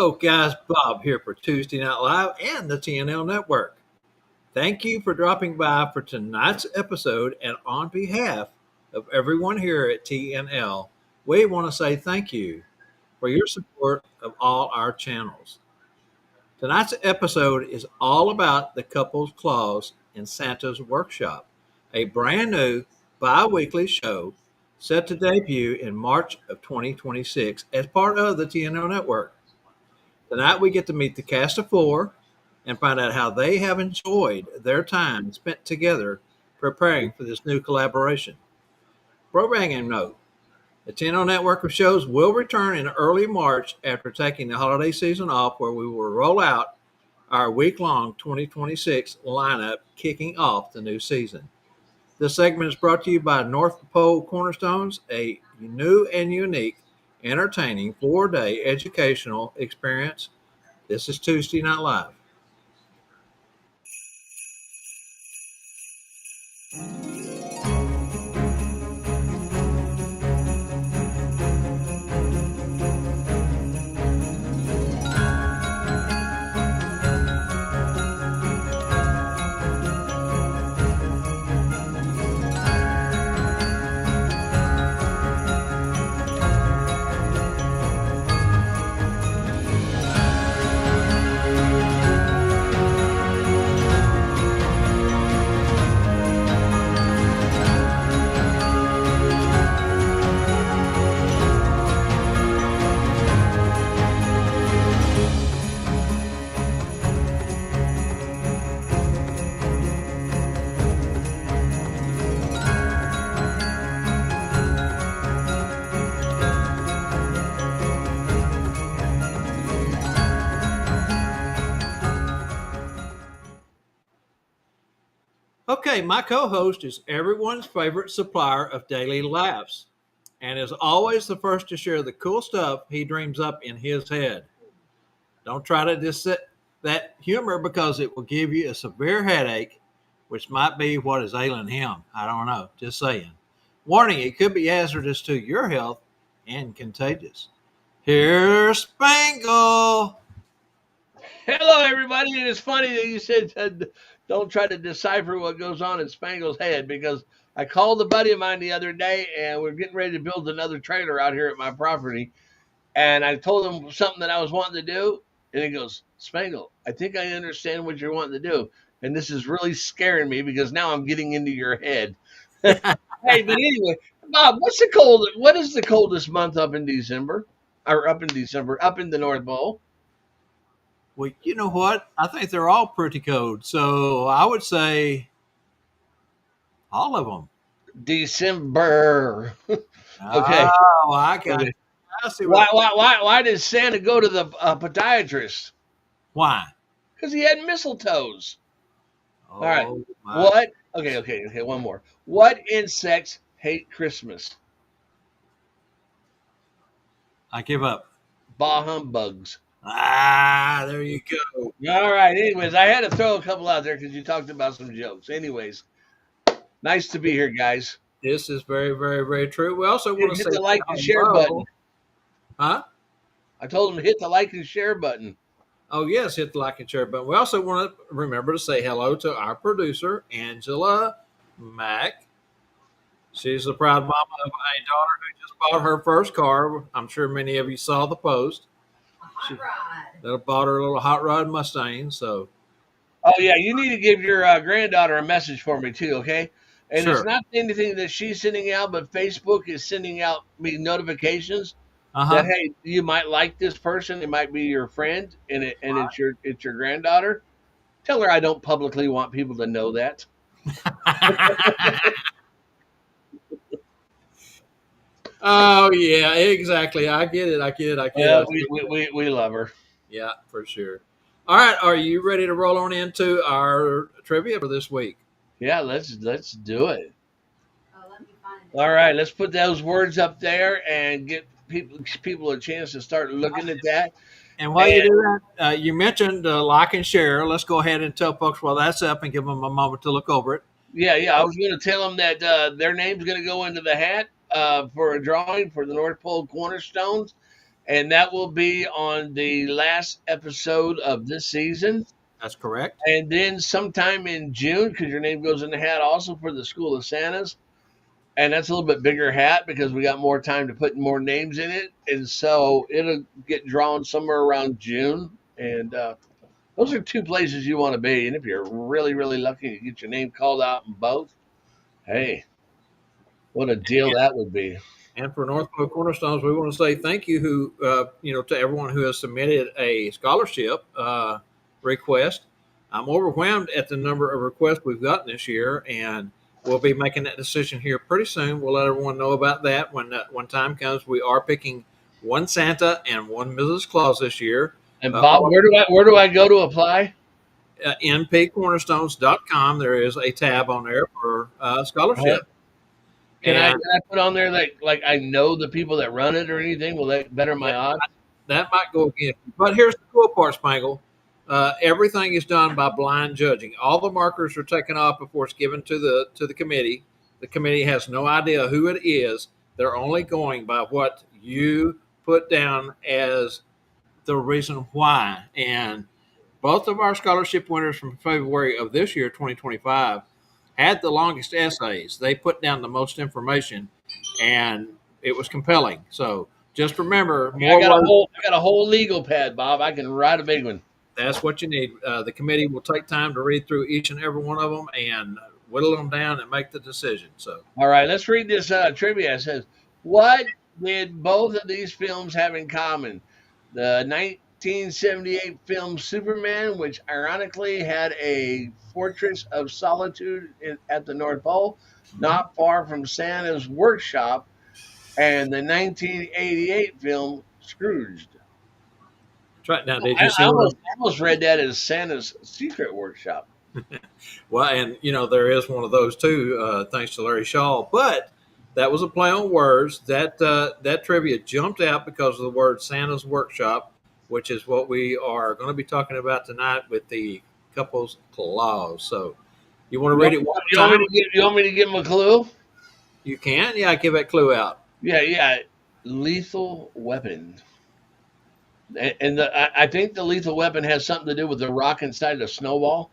Hello, guys. Bob here for Tuesday Night Live and the TNL Network. Thank you for dropping by for tonight's episode. And on behalf of everyone here at TNL, we want to say thank you for your support of all our channels. Tonight's episode is all about the couple's Claus in Santa's Workshop, a brand new bi-weekly show set to debut in March of 2026 as part of the TNL Network. Tonight we get to meet the cast of four and find out how they have enjoyed their time spent together preparing for this new collaboration. Programming note: the TNL network of shows will return in early March after taking the holiday season off, where we will roll out our week-long 2026 lineup, kicking off the new season. This segment is brought to you by North Pole Cornerstones, a new and unique, entertaining 4-day educational experience. This is Tuesday Night Live. Okay, my co-host is everyone's favorite supplier of daily laughs and is always the first to share the cool stuff he dreams up in his head. Don't try to dissect that humor because it will give you a severe headache, which might be what is ailing him. I don't know, just saying. Warning, it could be hazardous to your health and contagious. Here's Spangle. Hello, everybody. It is funny that you said don't try to decipher what goes on in Spangle's head, because I called a buddy of mine the other day and we're getting ready to build another trailer out here at my property. And I told him something that I was wanting to do. And he goes, Spangle, I think I understand what you're wanting to do. And this is really scaring me because now I'm getting into your head. Hey, but anyway, Bob, what is the coldest month up in December? Or up in the North Pole? Well, you know what? I think they're all pretty cold. So I would say all of them. December. Okay. Oh, I got Okay. it. I see Why did Santa go to the podiatrist? Why? Because he had mistletoes. Oh, All right. my. What? Okay. One more. What insects hate Christmas? I give up. Bah humbugs. There you go. All right. Anyways, I had to throw a couple out there because you talked about some jokes. Anyways, nice to be here, guys. This is very, very, very true. We also want to Hit say the like and share hello. button. Huh? I told him to hit the like and share button. Oh, yes, hit the like and share button. We also want to remember to say hello to our producer, Angela Mack. She's the proud mama of a daughter who just bought her first car. I'm sure many of you saw the post. Hot rod. That bought her a little hot rod Mustang. So, Oh, yeah. You need to give your granddaughter a message for me, too, okay? And sure. It's not anything that she's sending out, but Facebook is sending out me notifications that, hey, you might like this person. It might be your friend, and it's your granddaughter. Tell her I don't publicly want people to know that. Oh, yeah, exactly. I get it. Yeah, we love her. Yeah, for sure. All right, are you ready to roll on into our trivia for this week? Yeah, let's do it. Oh, let me find it. All right, let's put those words up there and get people a chance to start looking at that. And while you do that, you mentioned like and share. Let's go ahead and tell folks while that's up and give them a moment to look over it. Yeah. I was going to tell them that their name's going to go into the hat for a drawing for the North Pole Cornerstones. and that will be on the last episode of this season. That's correct. And then sometime in June, because your name goes in the hat also for the School of Santas, and that's a little bit bigger hat because we got more time to put more names in it, and so it'll get drawn somewhere around June. And those are two places you want to be. And if you're really, really lucky to get your name called out in both, hey, what a deal that would be. And for Northfield Cornerstones, we want to say thank you, to everyone who has submitted a scholarship request. I'm overwhelmed at the number of requests we've gotten this year, and we'll be making that decision here pretty soon. We'll let everyone know about that when time comes. We are picking one Santa and one Mrs. Claus this year. And Bob, where do I go to apply? npcornerstones.com. There is a tab on there for scholarship. Can I put on there like I know the people that run it or anything? Will that better my odds? That might go against you. But here's the cool part, Spangle. Everything is done by blind judging. All the markers are taken off before it's given to the committee. The committee has no idea who it is. They're only going by what you put down as the reason why. And both of our scholarship winners from February of this year, 2025, had the longest essays. They put down the most information, and it was compelling. So just remember, I got a whole legal pad, Bob. I can write a big one. That's what you need. The committee will take time to read through each and every one of them and whittle them down and make the decision. So, all right, let's read this trivia. It says, what did both of these films have in common? The 1978 film Superman, which ironically had a fortress of solitude at the North Pole, not far from Santa's workshop, and the 1988 film Scrooged. right now, did you I see? almost read that as Santa's secret workshop. Well, and there is one of those too, thanks to Larry Shaw. But that was a play on words. That trivia jumped out because of the word Santa's workshop, which is what we are going to be talking about tonight with the couple's clause. So, you want to read it one time? You want me to give them a clue? You can. Yeah, give that clue out. Yeah. Lethal weapon. And I think the lethal weapon has something to do with the rock inside the snowball.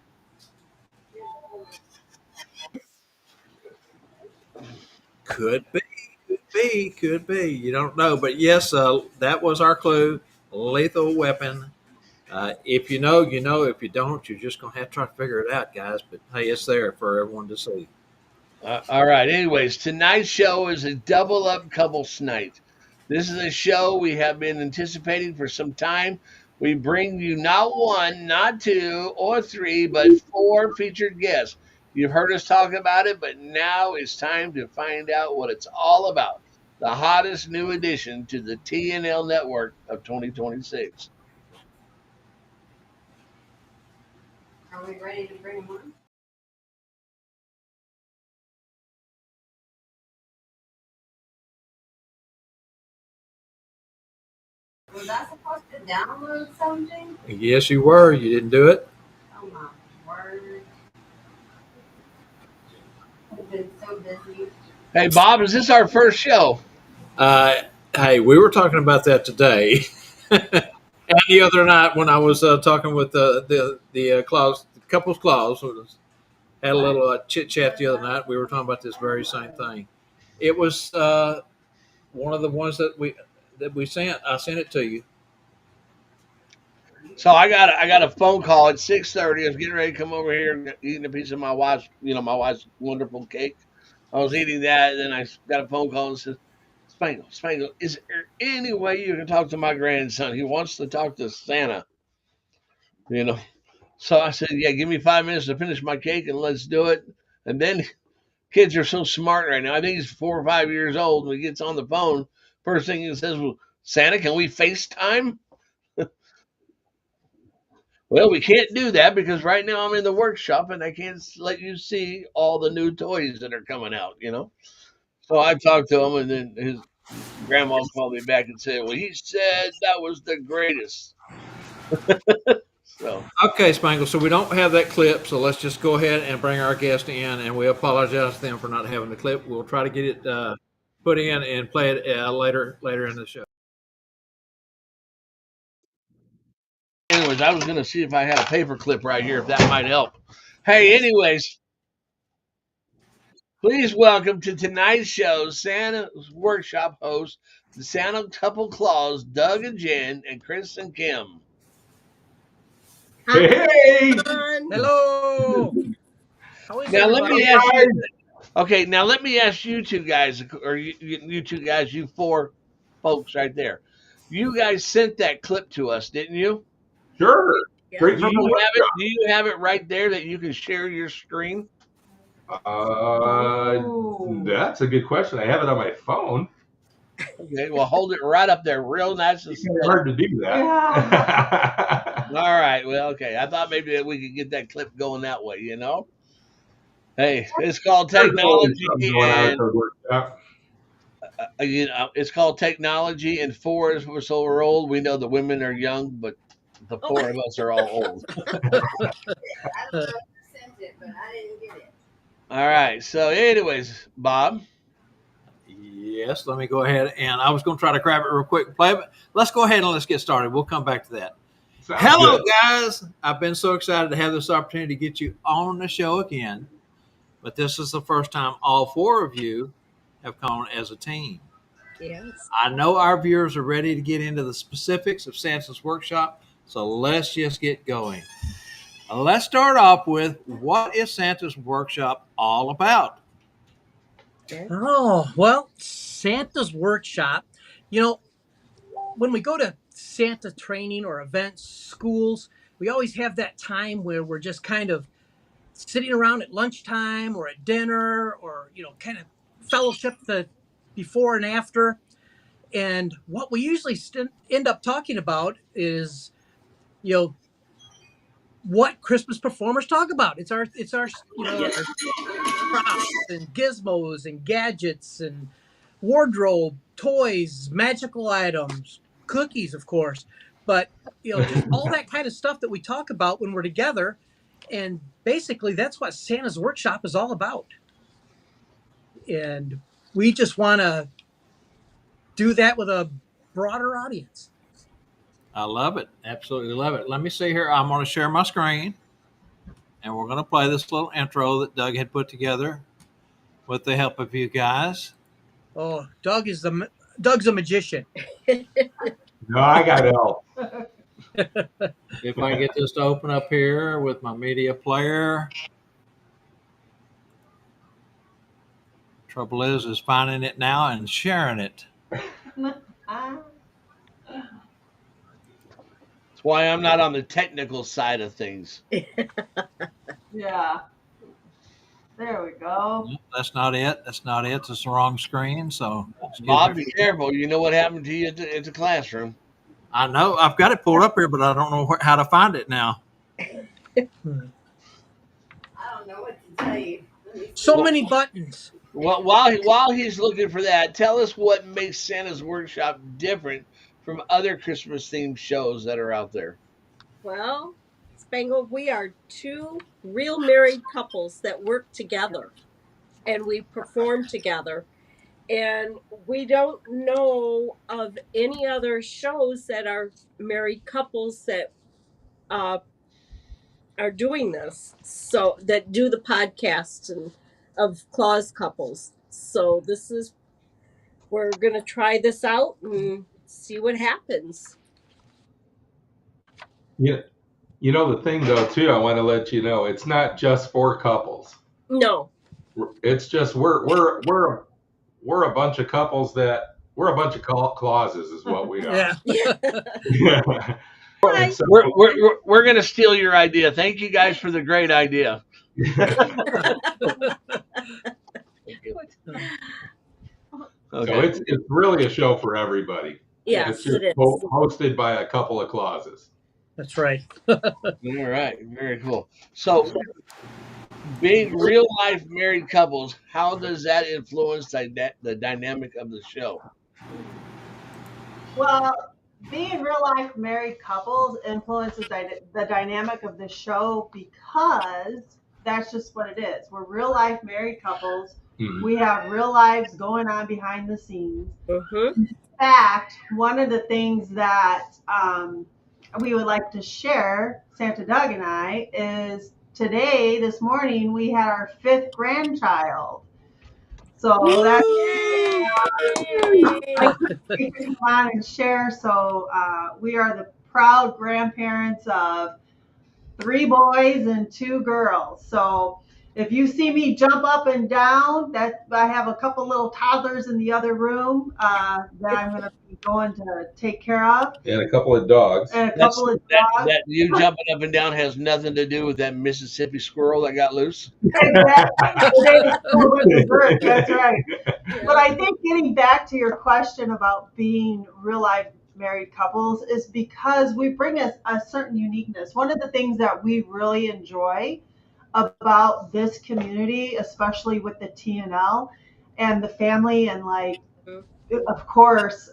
Could be. You don't know, but yes, that was our clue. Lethal weapon. If you know, you know. If you don't, you're just gonna have to try to figure it out, guys. But hey, it's there for everyone to see. All right. Anyways, tonight's show is a double up couples night. This is a show we have been anticipating for some time. We bring you not one, not two or three, but four featured guests. You've heard us talk about it, but now it's time to find out what it's all about. The hottest new addition to the TNL Network of 2026. Are we ready to bring them on? Was I supposed to download something? Yes, you were. You didn't do it. Oh my word. I've been so busy. Hey, Bob, is this our first show? Hey, we were talking about that today, and the other night when I was talking with the Claus, the couple's Claus, had a little chit chat the other night. We were talking about this very same thing. It was one of the ones that we sent. I sent it to you. So I got a phone call at 6:30. I was getting ready to come over here and eating a piece of my wife's wonderful cake. I was eating that, and then I got a phone call and said, Spangle, is there any way you can talk to my grandson? He wants to talk to Santa. So I said, yeah, give me 5 minutes to finish my cake and let's do it. And then kids are so smart right now. I think he's 4 or 5 years old. When he gets on the phone, first thing he says, well, Santa, can we FaceTime? Well, we can't do that because right now I'm in the workshop and I can't let you see all the new toys that are coming out, So I talked to him, and then his grandma called me back and said, well, he said that was the greatest. So Okay, Spangle. So we don't have that clip. So let's just go ahead and bring our guest in, and we apologize to them for not having the clip. We'll try to get it put in and play it later in the show. anyways, I was going to see if I had a paper clip right here, if that might help. Hey, anyways, please welcome to tonight's show Santa's Workshop hosts, the Santa couple Claus, Doug and Jen, and Chris and Kim. Hey! Hello. How is Now let everybody? me ask you. Okay, now let me ask you two guys, or you two guys, you four folks right there. You guys sent that clip to us, didn't you? Sure. Yeah. Straight Do from the you have it? workshop. Do you have it right there that you can share your screen? That's a good question. I have it on my phone. Okay, well hold it right up there, real nice and It's kind steady. of hard to do that. All right, well, okay. I thought maybe that we could get that clip going that way, you know. Hey, it's called There's always technology, something going on at and the workshop. it's called technology. And four is we're so we're old. We know the women are young, but the four of us are all old. I don't know who sent it, but I didn't get it. All right. So, anyways, Bob. Yes, let me go ahead, and I was going to try to grab it real quick and play it, but let's go ahead and let's get started. We'll come back to that. Sounds Hello, good. guys. I've been so excited to have this opportunity to get you on the show again, but this is the first time all four of you have come on as a team. Yes. I know our viewers are ready to get into the specifics of Santa's Workshop, so let's just get going. Let's start off with, what is Santa's Workshop all about? Oh, well, Santa's Workshop, when we go to Santa training or events, schools, we always have that time where we're just kind of sitting around at lunchtime or at dinner or, kind of fellowship the before and after. And what we usually end up talking about is, you know, what Christmas performers talk about. It's our our props and gizmos and gadgets and wardrobe, toys, magical items, cookies, of course. But just all that kind of stuff that we talk about when we're together. And basically, that's what Santa's Workshop is all about. And we just want to do that with a broader audience. I love it. Absolutely love it. Let me see here. I'm going to share my screen, and we're going to play this little intro that Doug had put together with the help of you guys. Oh, Doug's a magician. No, I got help. If I get this to open up here with my media player. Trouble is finding it now and sharing it. That's why I'm not on the technical side of things. Yeah. There we go. Nope, that's not it. That's not it. It's the wrong screen. So, Bob, be careful. You know what happened to you at the classroom. I know I've got it pulled up here, but I don't know how to find it now. I don't know what to tell you. So many buttons. Well, while he's looking for that, tell us what makes Santa's Workshop different from other Christmas themed shows that are out there. Well, Spangle, we are two real married couples that work together and we perform together. And we don't know of any other shows that are married couples that are doing this. So that do the podcast and of Claus couples. So we're going to try this out and see what happens. Yeah. You know the thing though too, I want to let you know, it's not just for couples. No. It's just we're a bunch of couples that we're a bunch of clauses is what we are. Yeah. And so, We're going to steal your idea. Thank you guys for the great idea. Okay. So it's really a show for everybody. Yes, It's just it is. hosted by a couple of clauses. That's right. All right, very cool. So, being real life married couples, how does that influence the dynamic of the show? Well, being real life married couples influences the dynamic of the show because that's just what it is. We're real life married couples. Mhm. We have real lives going on behind the scenes. Mm-hmm. In fact, one of the things that we would like to share, Santa Doug and I, is today, this morning, we had our 5th grandchild. So that's Yay! we can come on and share. So we are the proud grandparents of 3 boys and 2 girls. So if you see me jump up and down, that I have a couple little toddlers in the other room that I'm going to be going to take care of, And a couple of dogs. and a That's couple of that dogs. that you jumping up and down has nothing to do with that Mississippi squirrel that got loose. Exactly. They just go with the bird. That's right. But Yeah. I think getting back to your question about being real life married couples is because we bring a certain uniqueness. One of the things that we really enjoy about this community, especially with the TNL and the family, and like, of course,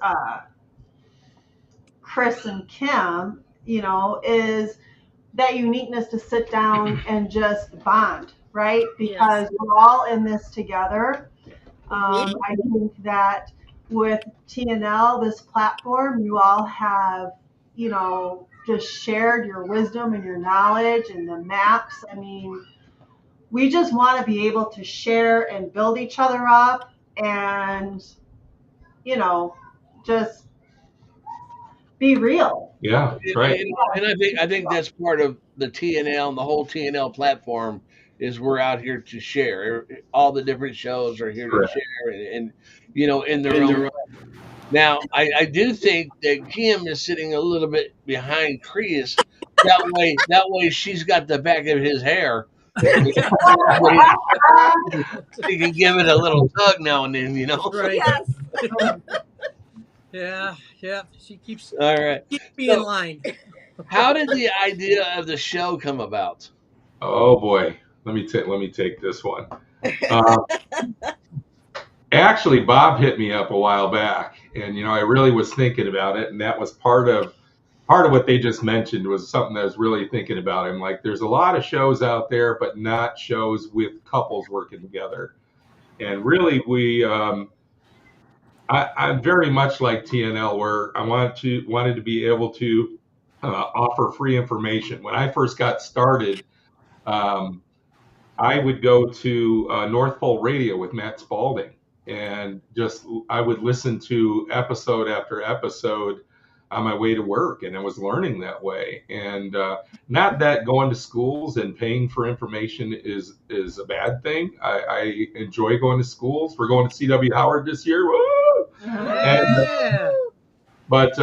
Chris and Kim, is that uniqueness to sit down and just bond, right? Yes. Because we're all in this together. Mhm. I think that with TNL, this platform, you all have, just shared your wisdom and your knowledge and the maps. I mean, we just want to be able to share and build each other up and, you know, just be real. Yeah, that's right. And I think that's part of the TNL and the whole TNL platform is we're out here to share. All the different shows are here to Correct. share and in their own. Now, I do think that Kim is sitting a little bit behind Chris. That way she's got the back of his hair. She can give it a little tug now and then. Right. Yes. Yeah. Yeah. She keeps All right. me in So, line. how did the idea of the show come about? Oh boy, let me take this one. Uh, Actually, Bob hit me up a while back, and I really was thinking about it, and that was part of what they just mentioned was something that I was really thinking about. I'm like, there's a lot of shows out there, but not shows with couples working together. And really, I'm very much like TNL, where I wanted to be able to offer free information. When I first got started, um, I would go to North Pole Radio with Matt Spalding, and just I would listen to episode after episode on my way to work, and I was learning that way. And not that going to schools and paying for information is a bad thing. I enjoy going to schools. We're going to CW Howard this year. Woo! And Yeah. but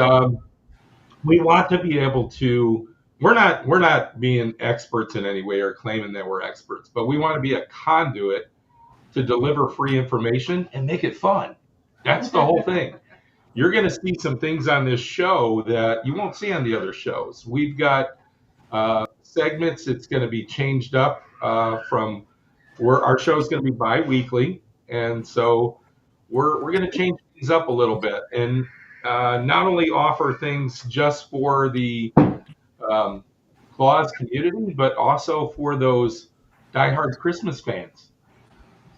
we want to be able to. We're not being experts in any way or claiming that we're experts, but we want to be a conduit to deliver free information and make it fun. That's the whole thing. You're going to see some things on this show that you won't see on the other shows. We've got segments. It's going to be changed up from where our show is going to be bi-weekly, and so we're going to change things up a little bit, and not only offer things just for the um, Claus community, but also for those diehard Christmas fans.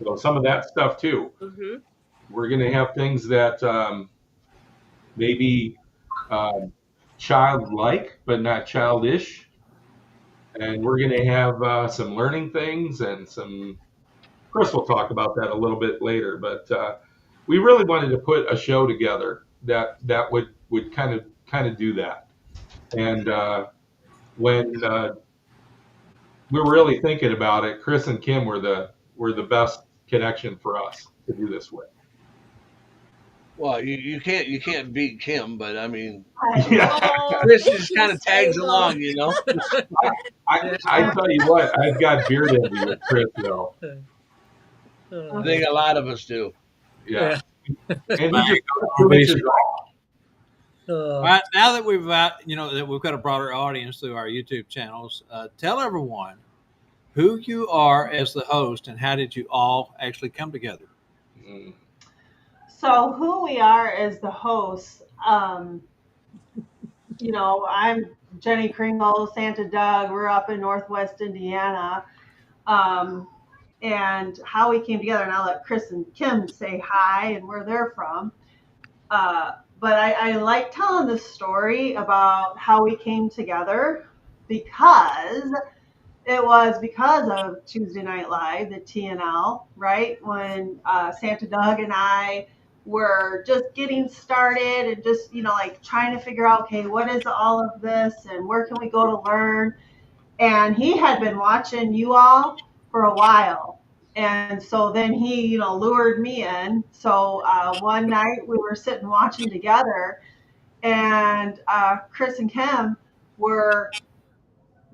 So some of that stuff too. Mhm. We're going to have things that maybe um, childlike, but not childish. And we're going to have some learning things and some. Chris will talk about that a little bit later, but we really wanted to put a show together that would kind of do that. And when we were really thinking about it, Chris and Kim were the best connection for us to do this with. Well, you can't beat Kim, but I mean, Yeah, Oh, Chris thank just you, kind of tags Spangle. along. I tell you what, I've got beard envy with Chris though. I think a lot of us do. Yeah, and he Like, just finishes off. all right, now that we've got a broader audience through our YouTube channels, tell everyone who you are as the host and how did you all actually come together. Mm. So who we are as the hosts, I'm Jenny Kringle, Santa Doug. We're up in Northwest Indiana. Um, and how we came together, and I'll let Chris and Kim say hi and where they're from. But I like telling the story about how we came together because it was because of Tuesday Night Live, the TNL, right? When Santa Doug and I were just getting started and just, like trying to figure out, okay, what is all of this and where can we go to learn? And he had been watching you all for a while. And so then he, lured me in. So one night we were sitting watching together, and Chris and Kim were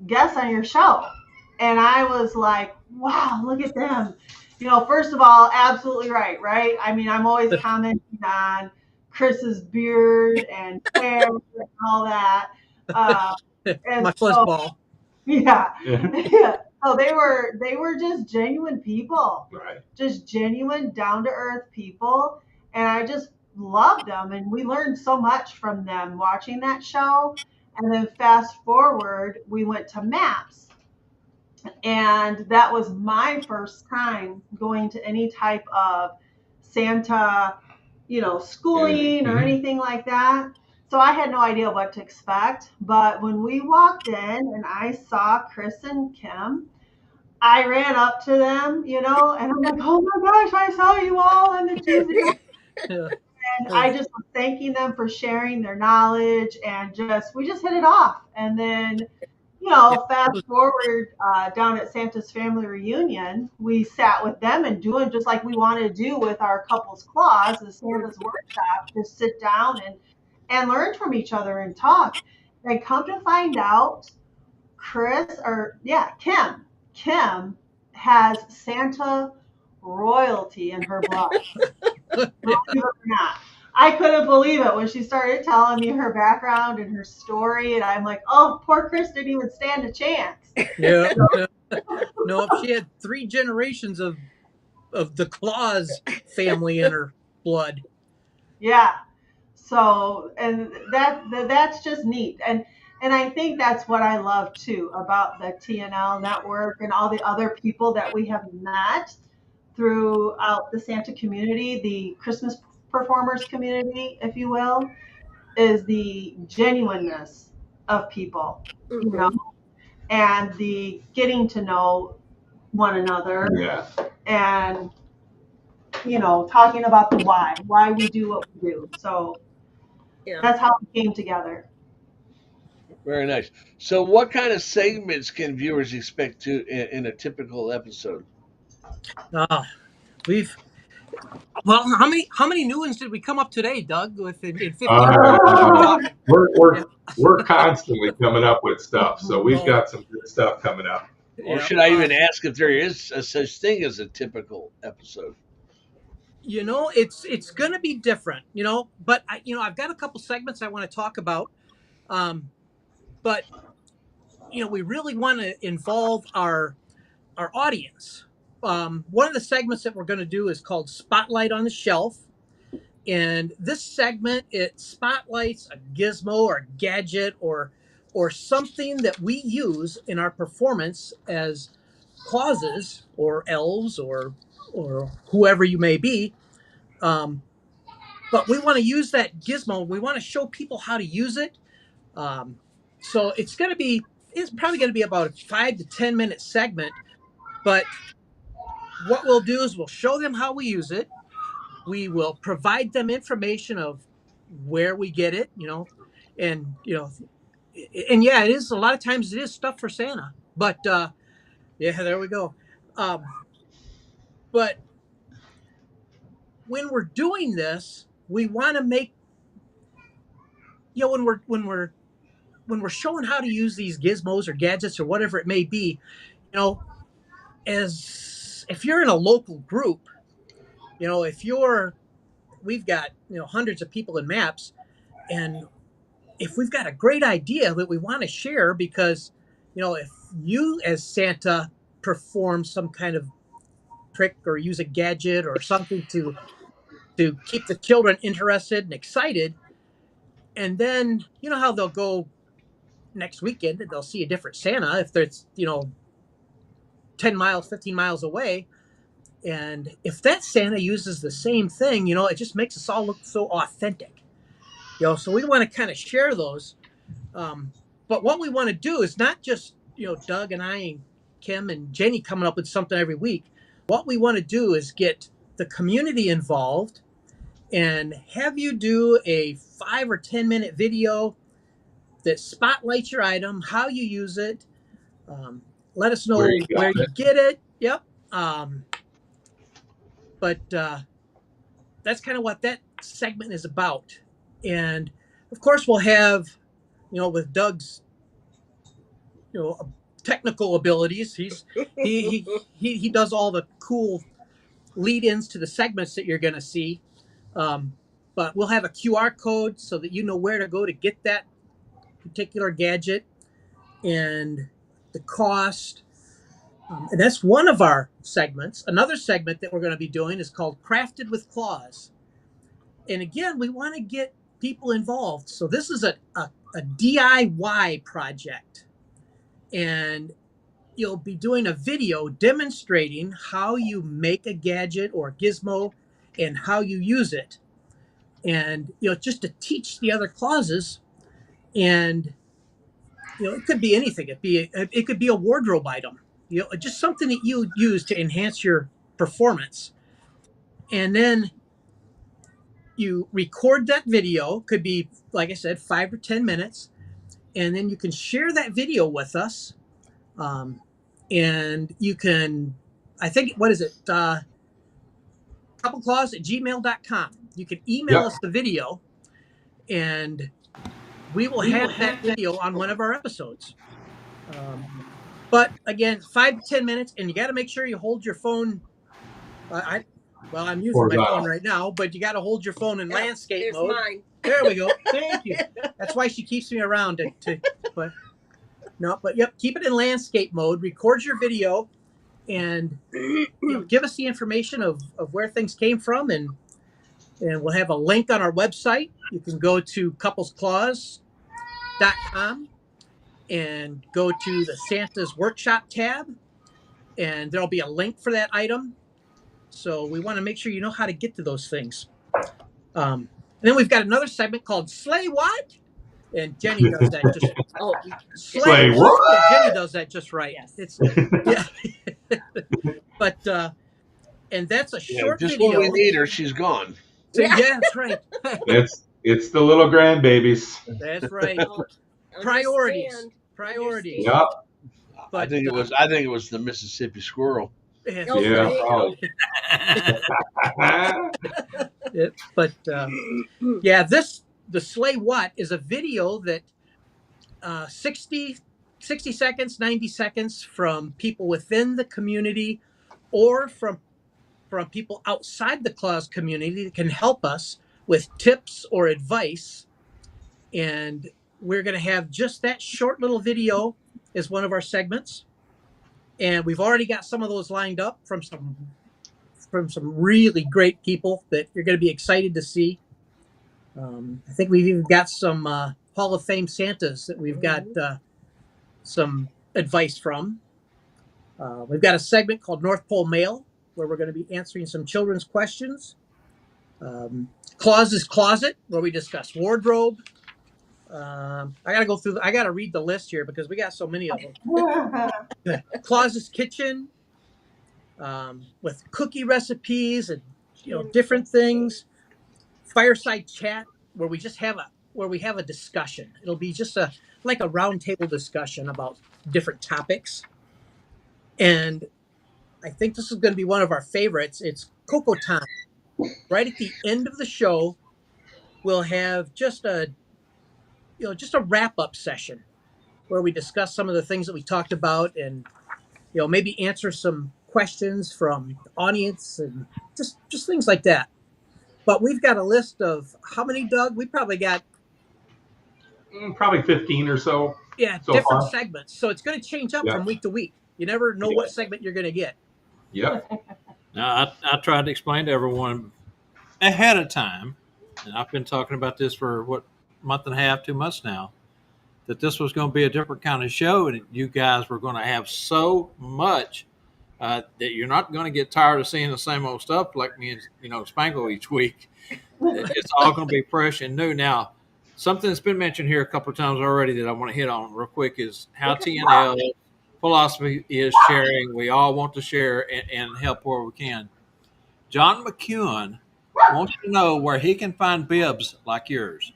guests on your show. And I was like, wow, look at them. First of all, absolutely right, right? I mean, I'm always commenting on Chris's beard and hair and all that. And My so, fuzzball. yeah. Yeah. Yeah. So they were just genuine people, Right. just genuine, down to earth people, and I just loved them, and we learned so much from them watching that show. And then fast forward, we went to MAPS, and that was my first time going to any type of Santa, schooling or anything like that. So I had no idea what to expect. But when we walked in and I saw Chris and Kim, I ran up to them, and I'm like, oh my gosh, I saw you all on the Tuesday night. Yeah. And I just was thanking them for sharing their knowledge, and we just hit it off. And then, fast forward down at Santa's family reunion, we sat with them and doing just like we wanted to do with our couples clause, the Santa's workshop, just sit down and learn from each other and talk. And come to find out, Kim has Santa royalty in her blood. Believe it or not. I couldn't believe it when she started telling me her background and her story, and I'm like, oh, poor Chris didn't even stand a chance. Yeah. No, she had 3 generations of the Claus family in her blood. Yeah. So, and that's just neat. And I think that's what I love too about the TNL network and all the other people that we have met throughout the Santa community, the Christmas performers community, if you will, is the genuineness of people, and the getting to know one another, Yeah. and talking about the why we do what we do. So Yeah. that's how we came together. Very nice. So, what kind of segments can viewers expect in a typical episode? We've how many new ones did we come up today, Doug? With in 15 Uh, talking. we're Yeah. we're constantly coming up with stuff, so we've got some good stuff coming up. Or should I even ask if there is a such thing as a typical episode? It's going to be different, but I've got a couple segments I want to talk about. But we really want to involve our audience. One of the segments that we're going to do is called Spotlight on the Shelf. And this segment, it spotlights a gizmo or a gadget or something that we use in our performance as Clauses or elves or whoever you may be. But we want to use that gizmo. We want to show people how to use it. So it's probably going to be about a 5 to 10 minute segment. But what we'll do is we'll show them how we use it. We will provide them information of where we get it, and yeah, it is a lot of times it is stuff for Santa. But yeah, there we go. But when we're doing this, we want to make when we're showing how to use these gizmos or gadgets or whatever it may be, as if you're in a local group, we've got hundreds of people in MAPS, and if we've got a great idea that we want to share, because if you as Santa perform some kind of trick or use a gadget or something to keep the children interested and excited, and then how they'll go next weekend and they'll see a different Santa if there's 10 miles 15 miles away. And if that Santa uses the same thing, it just makes us all look so authentic. So we want to kind of share those. But what we want to do is not just, Doug and I and Kim and Jenny coming up with something every week. What we want to do is get the community involved and have you do a 5 or 10 minute video that spotlights your item, how you use it. Let us Where know you where got you it. get it. Yep. But that's kind of what that segment is about. And of course, we'll have, with Doug's, technical abilities, he does all the cool lead-ins to the segments that you're going to see. But we'll have a QR code so that you know where to go to get that particular gadget and the cost. And that's one of our segments. Another segment that we're going to be doing is called Crafted with Claus. And again, we want to get people involved. So this is a DIY project. And you'll be doing a video demonstrating how you make a gadget or gizmo and how you use it. And, just to teach the other Clauses. And, it could be anything. It could be a wardrobe item, just something that you use to enhance your performance. And then you record that video, could be, like I said, 5 or 10 minutes. And then you can share that video with us. And you can, I think, what is it? coupleclaws@gmail.com. You can email us the video and we will have that video on one of our episodes. But again, 5 to 10 minutes, and you got to make sure you hold your phone. I'm using my phone right now, but you got to hold your phone in landscape mode. Mine. There we go. Thank you. That's why she keeps me around but yep, keep it in landscape mode. Record your video, and give us the information of where things came from, and we'll have a link on our website. You can go to couplesclaws.com and go to the Santa's Workshop tab, and there'll be a link for that item. So we want to make sure you know how to get to those things. And then we've got another segment called Slay What? And Jenny does that just Slay what? Yeah, Jenny does that just right. Yes. It's but and that's a short just video. when we need her, she's gone. So, yeah, that's right. It's the little grandbabies. That's right. Priorities. Yep. But I think it was the Mississippi squirrel. Yeah. Probably. But the Slay What is a video that 60 seconds, 90 seconds from people within the community or from people outside the Claus community that can help us with tips or advice. And we're going to have just that short little video as one of our segments. And we've already got some of those lined up from some really great people that you're going to be excited to see. I think we've even got some Hall of Fame Santas that we've got some advice from. We've got a segment called North Pole Mail, where we're going to be answering some children's questions. Claus's Closet, where we discuss wardrobe. I got to read the list here because we got so many of them. Claus's Kitchen, with cookie recipes and different things. Fireside Chat, where we have a discussion. It'll be just like a roundtable discussion about different topics. And I think this is going to be one of our favorites. It's Cocoa Time. Right at the end of the show, we'll have just a wrap-up session where we discuss some of the things that we talked about, and maybe answer some questions from the audience and just things like that. But we've got a list of how many, Doug? We probably got probably 15 or so. Yeah, so different far. segments. So it's going to change up from week to week. You never know what segment you're going to get. Yep. Now, I tried to explain to everyone ahead of time, and I've been talking about this for a month and a half, 2 months now, that this was going to be a different kind of show, and you guys were going to have so much that you're not going to get tired of seeing the same old stuff like me and Spangle each week. It's all going to be fresh and new. Now, something that's been mentioned here a couple of times already that I want to hit on real quick is how TNL philosophy is sharing. We all want to share and help where we can. John McEwen wants to know where he can find bibs like yours.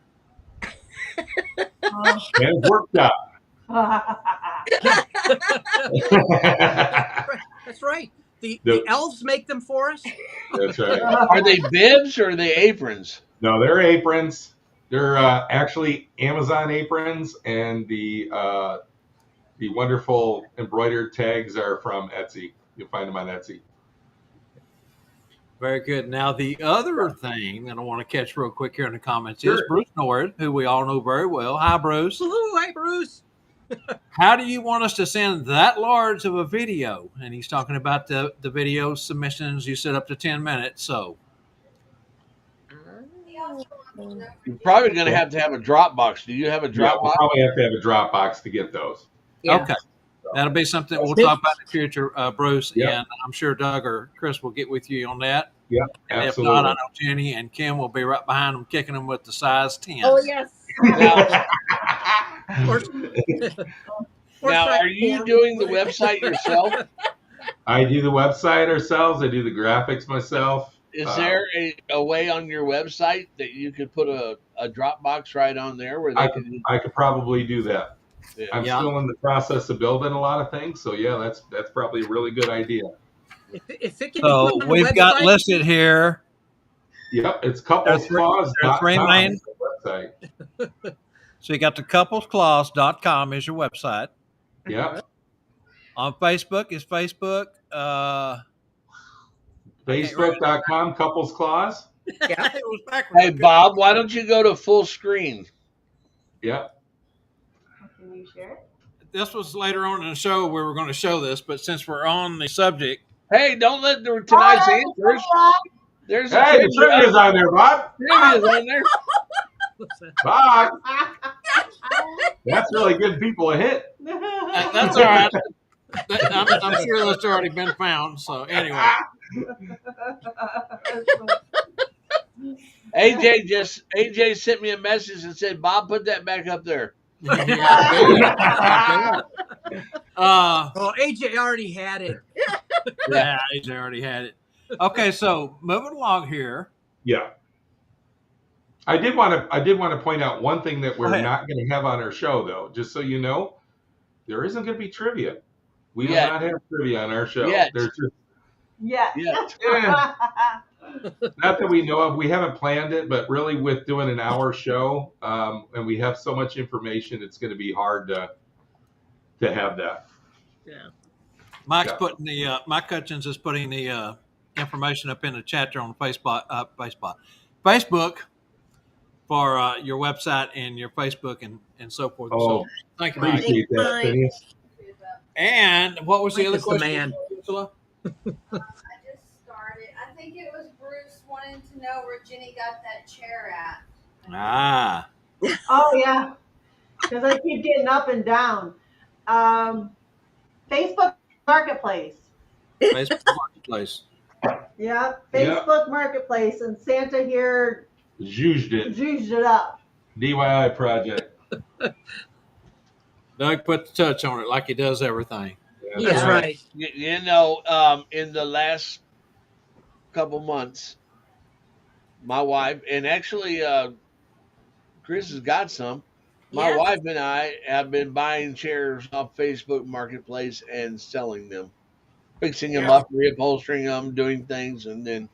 Oh. And workshop. That's right. The elves make them for us. That's right. Are they bibs or are they aprons? No, they're aprons. They're actually Amazon aprons, and the wonderful embroidered tags are from Etsy. You'll find them on Etsy. Very good. Now, the other thing that I want to catch real quick here in the comments Sure. is Bruce Nord, who we all know very well. Hi, Bruce. Woohoo, hi, Bruce. How do you want us to send that large of a video? And he's talking about the video submissions. You said up to 10 minutes. So You're probably going to have a Dropbox. Do you have a Yeah, we'll Dropbox? probably have to have a Dropbox to get those. Yeah. okay, that'll be something we'll talk about in the future, Bruce. Yep. And I'm sure Doug or Chris will get with you on that. Yeah, And absolutely. if not, I know Jenny and Kim will be right behind them, kicking them with the size 10. Oh, yes. Now, are you doing the website yourself? I do the website ourselves. I do the graphics myself. Is there a way on your website that you could put a Dropbox right on there where they can? I could probably do that. Yeah. I'm still in the process of building a lot of things, so yeah, that's probably a really good idea. If it can be So put on the we've got website- listed here. Yep, it's There's three main- website. So you got the couplesclaws.com is your website. Yep. On Facebook is Facebook. Facebook.com, Couples Claws. Yeah. It was backwards. Hey, Bob, why don't you go to full screen? Yep. Can you share it? This was later on in the show we were going to show this, but since we're on the subject, Hey, don't let tonight's answers. There's a Hey, the trivia's on there, Bob. trivia's on there. Bob. That's really good people to hit. that's all right. I'm sure that's already been found. So anyway, AJ sent me a message and said, Bob, put that back up there. Oh, AJ already had it. Yeah, AJ already had it. Okay, so moving along here. Yeah. I did want to point out one thing that we're Go ahead. not going to have on our show, though. Just so you know, there isn't going to be trivia. We will Yet. not have trivia on our show. Yet. There's just Yeah. not that we know of. We haven't planned it, but really, with doing an hour show, and we have so much information, it's going to be hard to have that. Yeah. Mike's Yeah. putting the Mike Hutchins is putting the information up in the chat there on Facebook for your website and your Facebook and so forth. Oh, So thank you, Mike. appreciate that, Mike. Phineas. And what was the Mike other is the question? man. Ursula? I just started. I think it was Bruce wanting to know where Jenny got that chair at. Ah, Oh yeah, because I keep getting up and down. Facebook Marketplace. Facebook Marketplace. Yeah, Yeah. Facebook Marketplace, and Santa here Zhuzhed it. zhuzhed it up. DIY project. Doug put the touch on it like he does everything. That's Yeah. right. You know, in the last couple months, my wife, and actually Chris has got some, my Yes. wife and I have been buying chairs off Facebook Marketplace and selling them, fixing them Yeah. up, reupholstering them, doing things, and then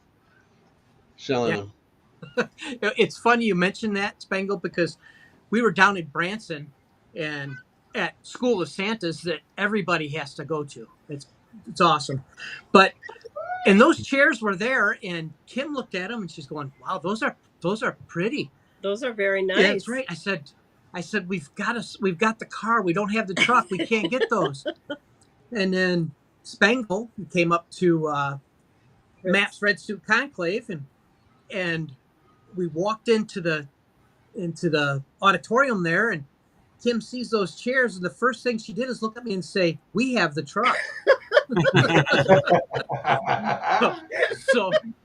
selling Yeah. them. It's funny you mentioned that, Spangle, because we were down in Branson and at School of Santas that everybody has to go to. It's awesome. And those chairs were there, and Kim looked at them and she's going, "Wow, those are pretty." Those are very nice. Yeah, that's right. I said we've got the car. We don't have the truck. We can't get those. And then Spangle came up to Matt's Red Suit Conclave, and we walked into the auditorium there, and Kim sees those chairs, and the first thing she did is look at me and say, "We have the truck."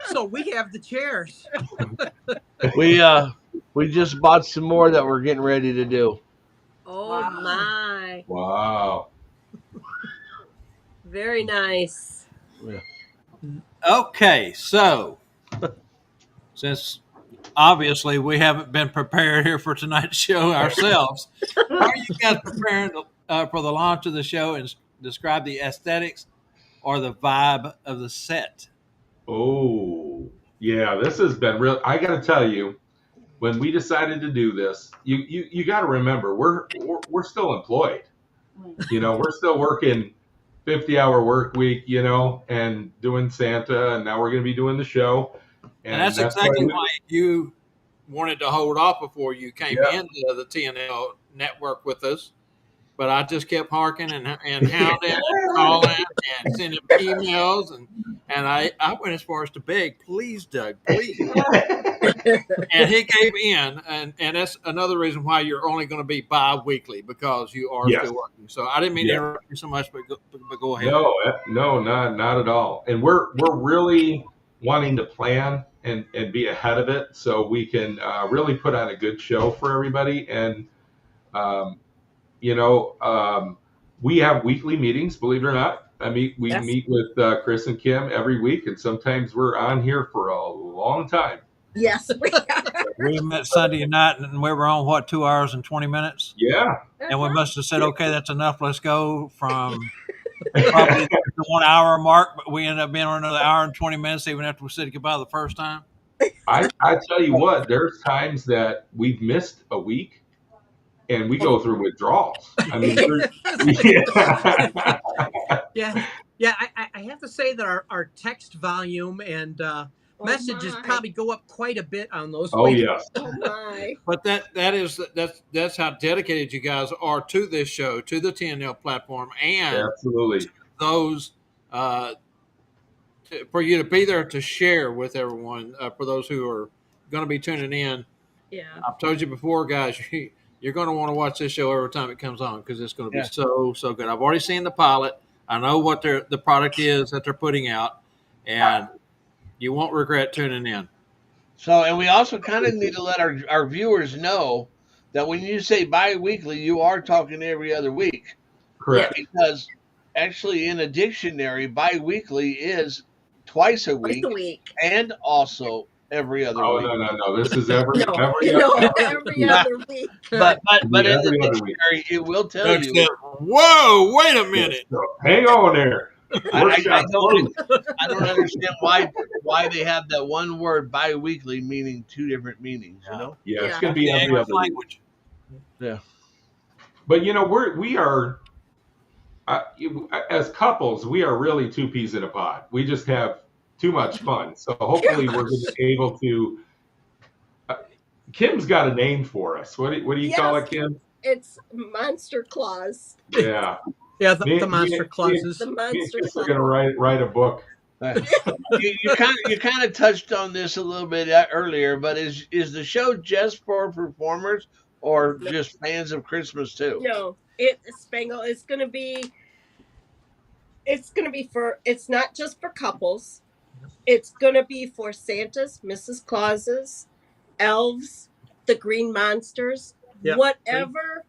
So we have the chairs. We We just bought some more that we're getting ready to do. Oh Wow. my. Wow. Very nice. Yeah. Okay, so since obviously we haven't been prepared here for tonight's show ourselves, how are you guys preparing for the launch of the show and describe the aesthetics or the vibe of the set? Oh, yeah, this has been real. I got to tell you, when we decided to do this, you got to remember we're still employed. We're still working 50-hour work week, and doing Santa, and now we're going to be doing the show, And and that's that's why exactly why you wanted to hold off before you came yeah. into the TNL network with us. But I just kept harking and hounding and calling and sending emails and I went as far as to beg, please, Doug, please. And he gave in, and that's another reason why you're only going to be bi-weekly, because you are Yes. still working. So I didn't mean to Yeah. interrupt you so much, but go ahead. No, not at all. And we're really wanting to plan and be ahead of it so we can really put on a good show for everybody. And um, we have weekly meetings, believe it or not. We Yes. meet with Chris and Kim every week, and sometimes we're on here for a long time. Yes, we are. We met Sunday night and we were on, what, 2 hours and 20 minutes? Yeah. And we must have said, okay, that's enough. Let's go from probably the 1 hour mark, but we ended up being on another hour and 20 minutes even after we said goodbye the first time. I tell you what, there's times that we've missed a week and we go through withdrawals. Yeah, yeah. I have to say that our text volume and messages my. probably go up quite a bit on those. Oh, weeks. yes. Oh my. But that's how dedicated you guys are to this show, to the TNL platform, and Absolutely. those for you to be there to share with everyone. For those who are going to be tuning in, Yeah. I've told you before, guys, you're going to want to watch this show every time it comes on because it's going to be Yeah. so good. I've already seen the pilot. I know what the product is that they're putting out, and you won't regret tuning in. So, and we also kind of need to let our viewers know that when you say bi-weekly, you are talking every other week. Correct. Because actually in a dictionary, bi-weekly is twice a Twice week a week. and also every other Oh, week. no. This is every No, every Yeah. other week. But in the every other week. dictionary, it will tell Doug you. said, "Whoa, wait a minute." So, hang on there. I Workshop don't closed. I don't understand why they have that one word bi-weekly meaning two different meanings, you know? Yeah, it's Yeah. going to be The every English other week. language. Yeah. But we are as couples, we are really two peas in a pod. We just have too much fun. So hopefully we're going to be able to. Kim's got a name for us. What do you call it, Kim? It's Monster Claus. Yeah. Yeah, the monster clauses. The Me and Monster Chris are Claus. going to write a book. You kind of touched on this a little bit earlier, but is the show just for performers or just fans of Christmas too? No, Spangle. It's gonna be for. It's not just for couples. It's gonna be for Santas, Mrs. Clauses, elves, the green monsters, Yep. whatever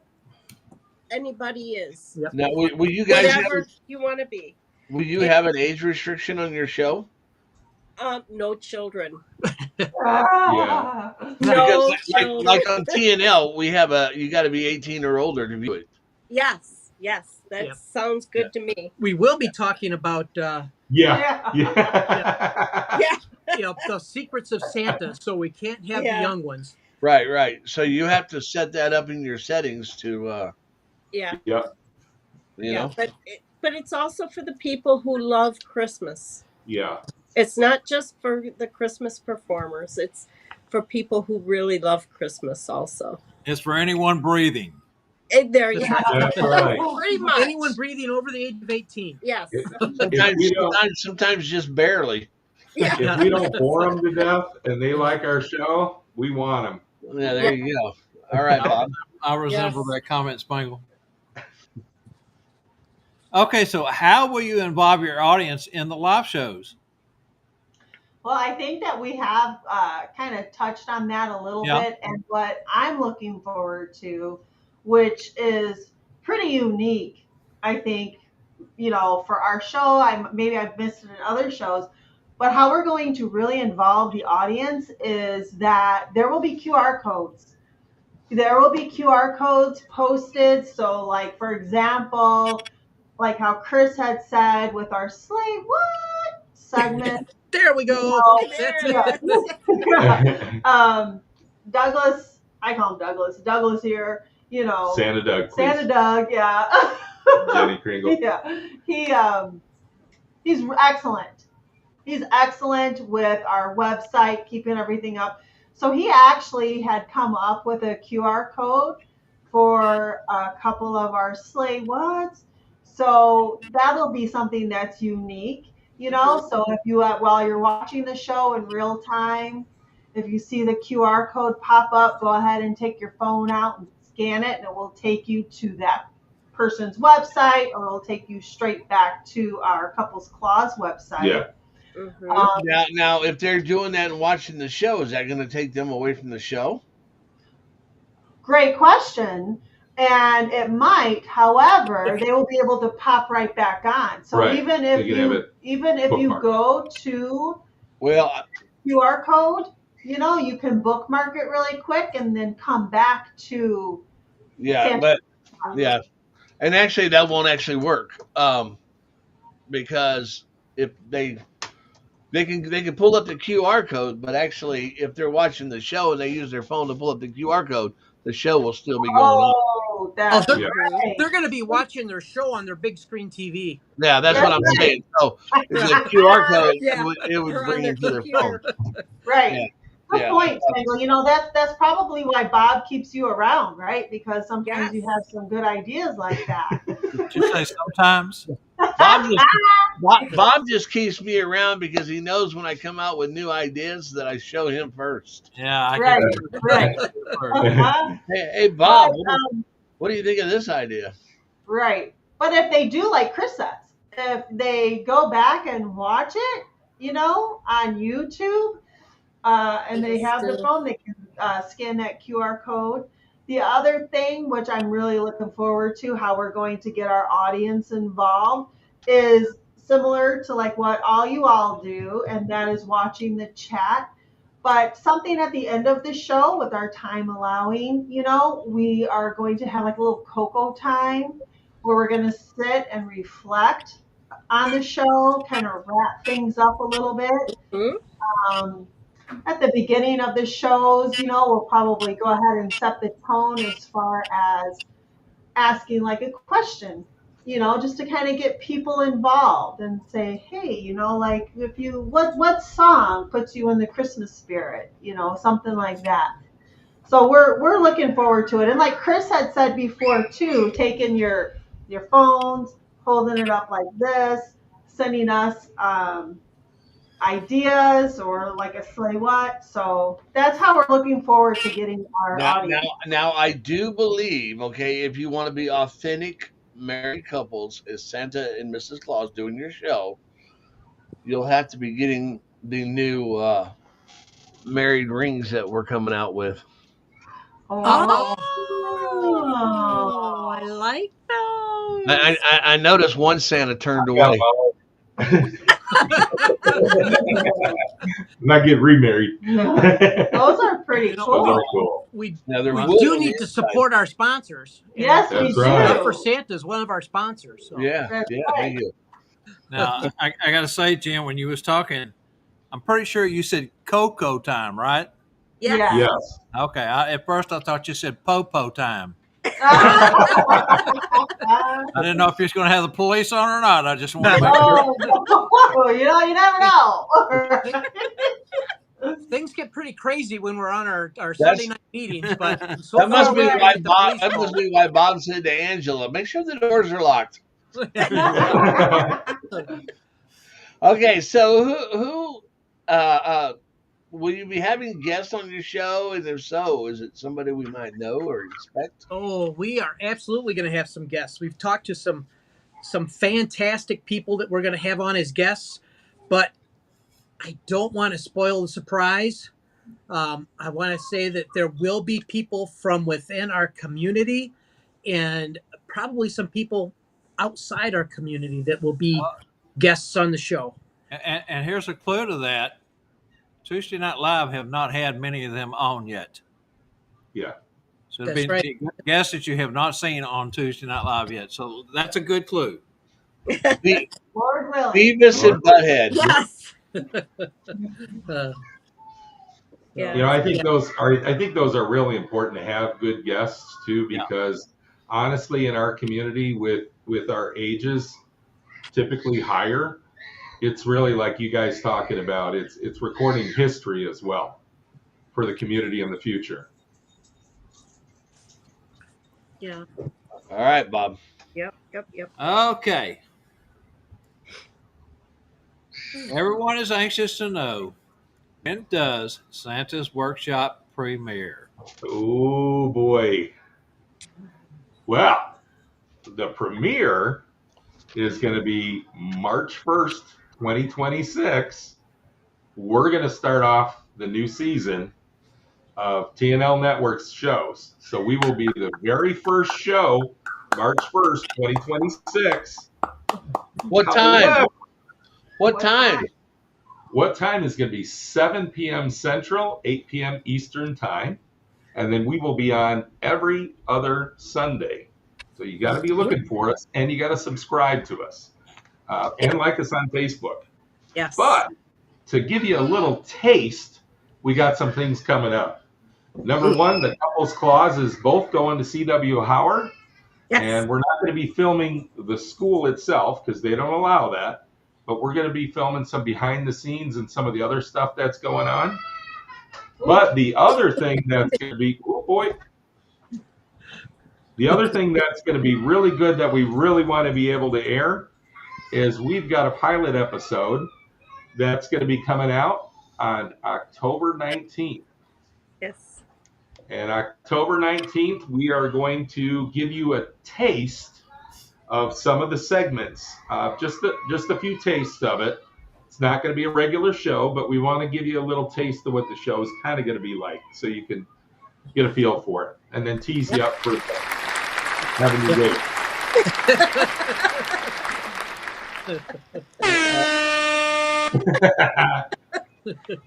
anybody is. Yep. Now, will you guys Whatever you want to be. will you have an age restriction on your show? No children. Ah. No Because children. like on TNL, we have you got to be 18 or older to view it. Yes, that Yep. sounds good to me. We will be talking about Yeah. the secrets of Santa, so we can't have the young ones. Right. So you have to set that up in your settings to Yeah. Yep. you know. But it's also for the people who love Christmas. Yeah. It's not just for the Christmas performers. It's for people who really love Christmas also. It's for anyone breathing. And there you go. That's right. Pretty much. Anyone breathing over the age of 18. Yes. Sometimes just barely. Yeah. If we don't bore them to death and they like our show, we want them. Yeah, there you go. All right, Bob. I resemble Yes. that comment, Spangle. Okay, so how will you involve your audience in the live shows? Well, I think that we have kind of touched on that a little Yeah. bit, and what I'm looking forward to, which is pretty unique, I think, for our show. Maybe I've missed it in other shows, but how we're going to really involve the audience is that there will be QR codes. There will be QR codes posted. So, like for example, like how Chris had said with our Slay What segment. There we go. Well, That's yeah. it. Douglas, I call him Douglas. Douglas here, Santa Doug, please. Santa Doug, yeah. Jenny Kringle. Yeah. He's excellent. He's excellent with our website, keeping everything up. So he actually had come up with a QR code for a couple of our Slay Whats. So that'll be something that's unique, So if you, while you're watching the show in real time, if you see the QR code pop up, go ahead and take your phone out and scan it, and it will take you to that person's website, or it'll take you straight back to our Couples Claus website. Yeah. Mm-hmm. Now, if they're doing that and watching the show, is that going to take them away from the show? Great question. And it might, however, they will be able to pop right back on. So Right. even if They can have you it even if you bookmarked. go to Well, QR code, you can bookmark it really quick and then come back to yeah, Santa. but yeah, and actually that won't actually work, because if they can pull up the QR code, but actually if they're watching the show and they use their phone to pull up the QR code, the show will still be going on. Oh, that's they're, Yeah. right. they're going to be watching their show on their big screen TV. Yeah, that's what I'm That's right. saying. So the QR code, Yeah, it would or on bring their them to their phone. computer. Right. Yeah. Good Yeah. point, Tangle. That's probably why Bob keeps you around, right? Because sometimes you Yes. have some good ideas like that. Did you say sometimes? Bob just keeps me around because he knows when I come out with new ideas that I show him first. Yeah, I Right, get right. it. Hey Bob, But, what do you think of this idea? right. But if they do, like Chris says, if they go back and watch it, on YouTube, and they have the phone, they can scan that QR code. The other thing, which I'm really looking forward to, how we're going to get our audience involved, is similar to like what all you all do, and that is watching the chat. But something at the end of the show, with our time allowing, we are going to have like a little cocoa time where we're going to sit and reflect on the show, kind of wrap things up a little bit. Mm-hmm. At the beginning of the shows, we'll probably go ahead and set the tone as far as asking like a question, just to kind of get people involved and say, hey, like if you, what song puts you in the Christmas spirit, something like that. So we're looking forward to it. And like Chris had said before too, taking your phones, holding it up like this, sending us ideas or like a Slay What. So that's how we're looking forward to getting our audience. Now, I do believe, okay, if you want to be authentic married couples as Santa and Mrs. Claus doing your show, you'll have to be getting the new married rings that we're coming out with. Oh, Oh, I like those. I noticed one Santa turned Yeah, away. Not get remarried. Those are pretty Those cool. are cool. we Now they're we wood do on the need to inside. support our sponsors. And Yes, we That's do. right. Stuff for Santa is one of our sponsors. So. Yeah, That's yeah, right. thank you. Now, I got to say, Jen, when you was talking, I'm pretty sure you said cocoa time, right? Yes. Yeah. Yes. Okay. At first, I thought you said popo time. Oh, I didn't know if you was going to have the police on or not. I just want to make sure. you never know. Things get pretty crazy when we're on our Sunday night meetings, but so That must far be we haven't why hit the Bob. police That call. must be why Bob said to Angela, "Make sure the doors are locked." Okay, so who will you be having guests on your show? And if so, is it somebody we might know or expect? Oh, we are absolutely going to have some guests. We've talked to some fantastic people that we're going to have on as guests, but I don't want to spoil the surprise. I want to say that there will be people from within our community and probably some people outside our community that will be guests on the show. And here's a clue to that. Tuesday Night Live have not had many of them on yet. Yeah. So it'll That's be right. guests that you have not seen on Tuesday Night Live yet. So that's a good clue. Be- Lord willing. Beavis and Butthead. Yes. Uh, Yeah. You know, Yeah. I think those are really important to have good guests too, Yeah. because honestly, in our community with our ages typically higher, it's really like you guys talking about. It's recording history as well for the community in the future. Yeah. All right, Bob. Yep. Okay. Everyone is anxious to know, when does Santa's Workshop premiere? Oh boy. Well, the premiere is going to be March 1st, 2026. We're going to start off the new season of TNL Network's shows. So we will be the very first show, March 1st, 2026. What time? However, What time? what time is going to be 7 p.m. Central, 8 p.m. Eastern time. And then we will be on every other Sunday. So you got to be looking for us, and you got to subscribe to us and like us on Facebook. Yes. But to give you a little taste, we got some things coming up. Number one, the couple's clause is both going to C.W. Howard, Yes. and we're not going to be filming the school itself because they don't allow that. But we're going to be filming some behind the scenes and some of the other stuff that's going on. But the other thing that's going to be, oh boy, the other thing that's going to be really good that we really want to be able to air is we've got a pilot episode that's going to be coming out on October 19th. Yes. And October 19th, we are going to give you a taste of some of the segments, just a few tastes of it. It's not going to be a regular show, but we want to give you a little taste of what the show is kind of going to be like so you can get a feel for it and then tease you up for having you wait.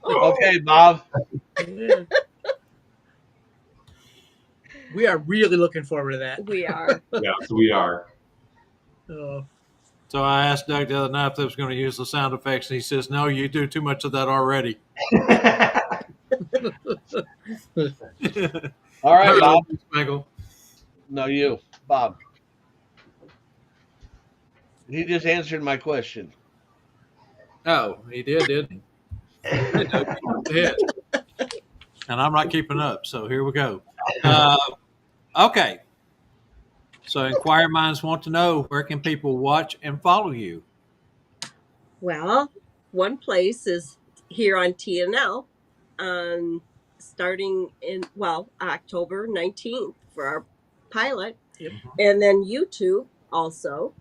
Okay, Bob. We are really looking forward to that. We are. Yes, we are. Oh, So I asked Doug the other night if they was going to use the sound effects, and he says, "No, you do too much of that already." All right, Bob. Michael. No, you, Bob. He just answered my question. Oh, he did, didn't he? Hey, Doug, you did. And I'm not keeping up, so here we go. Okay. So inquiring minds want to know, where can people watch and follow you? Well, one place is here on TNL, starting in October 19th for our pilot, Yep. and then YouTube also,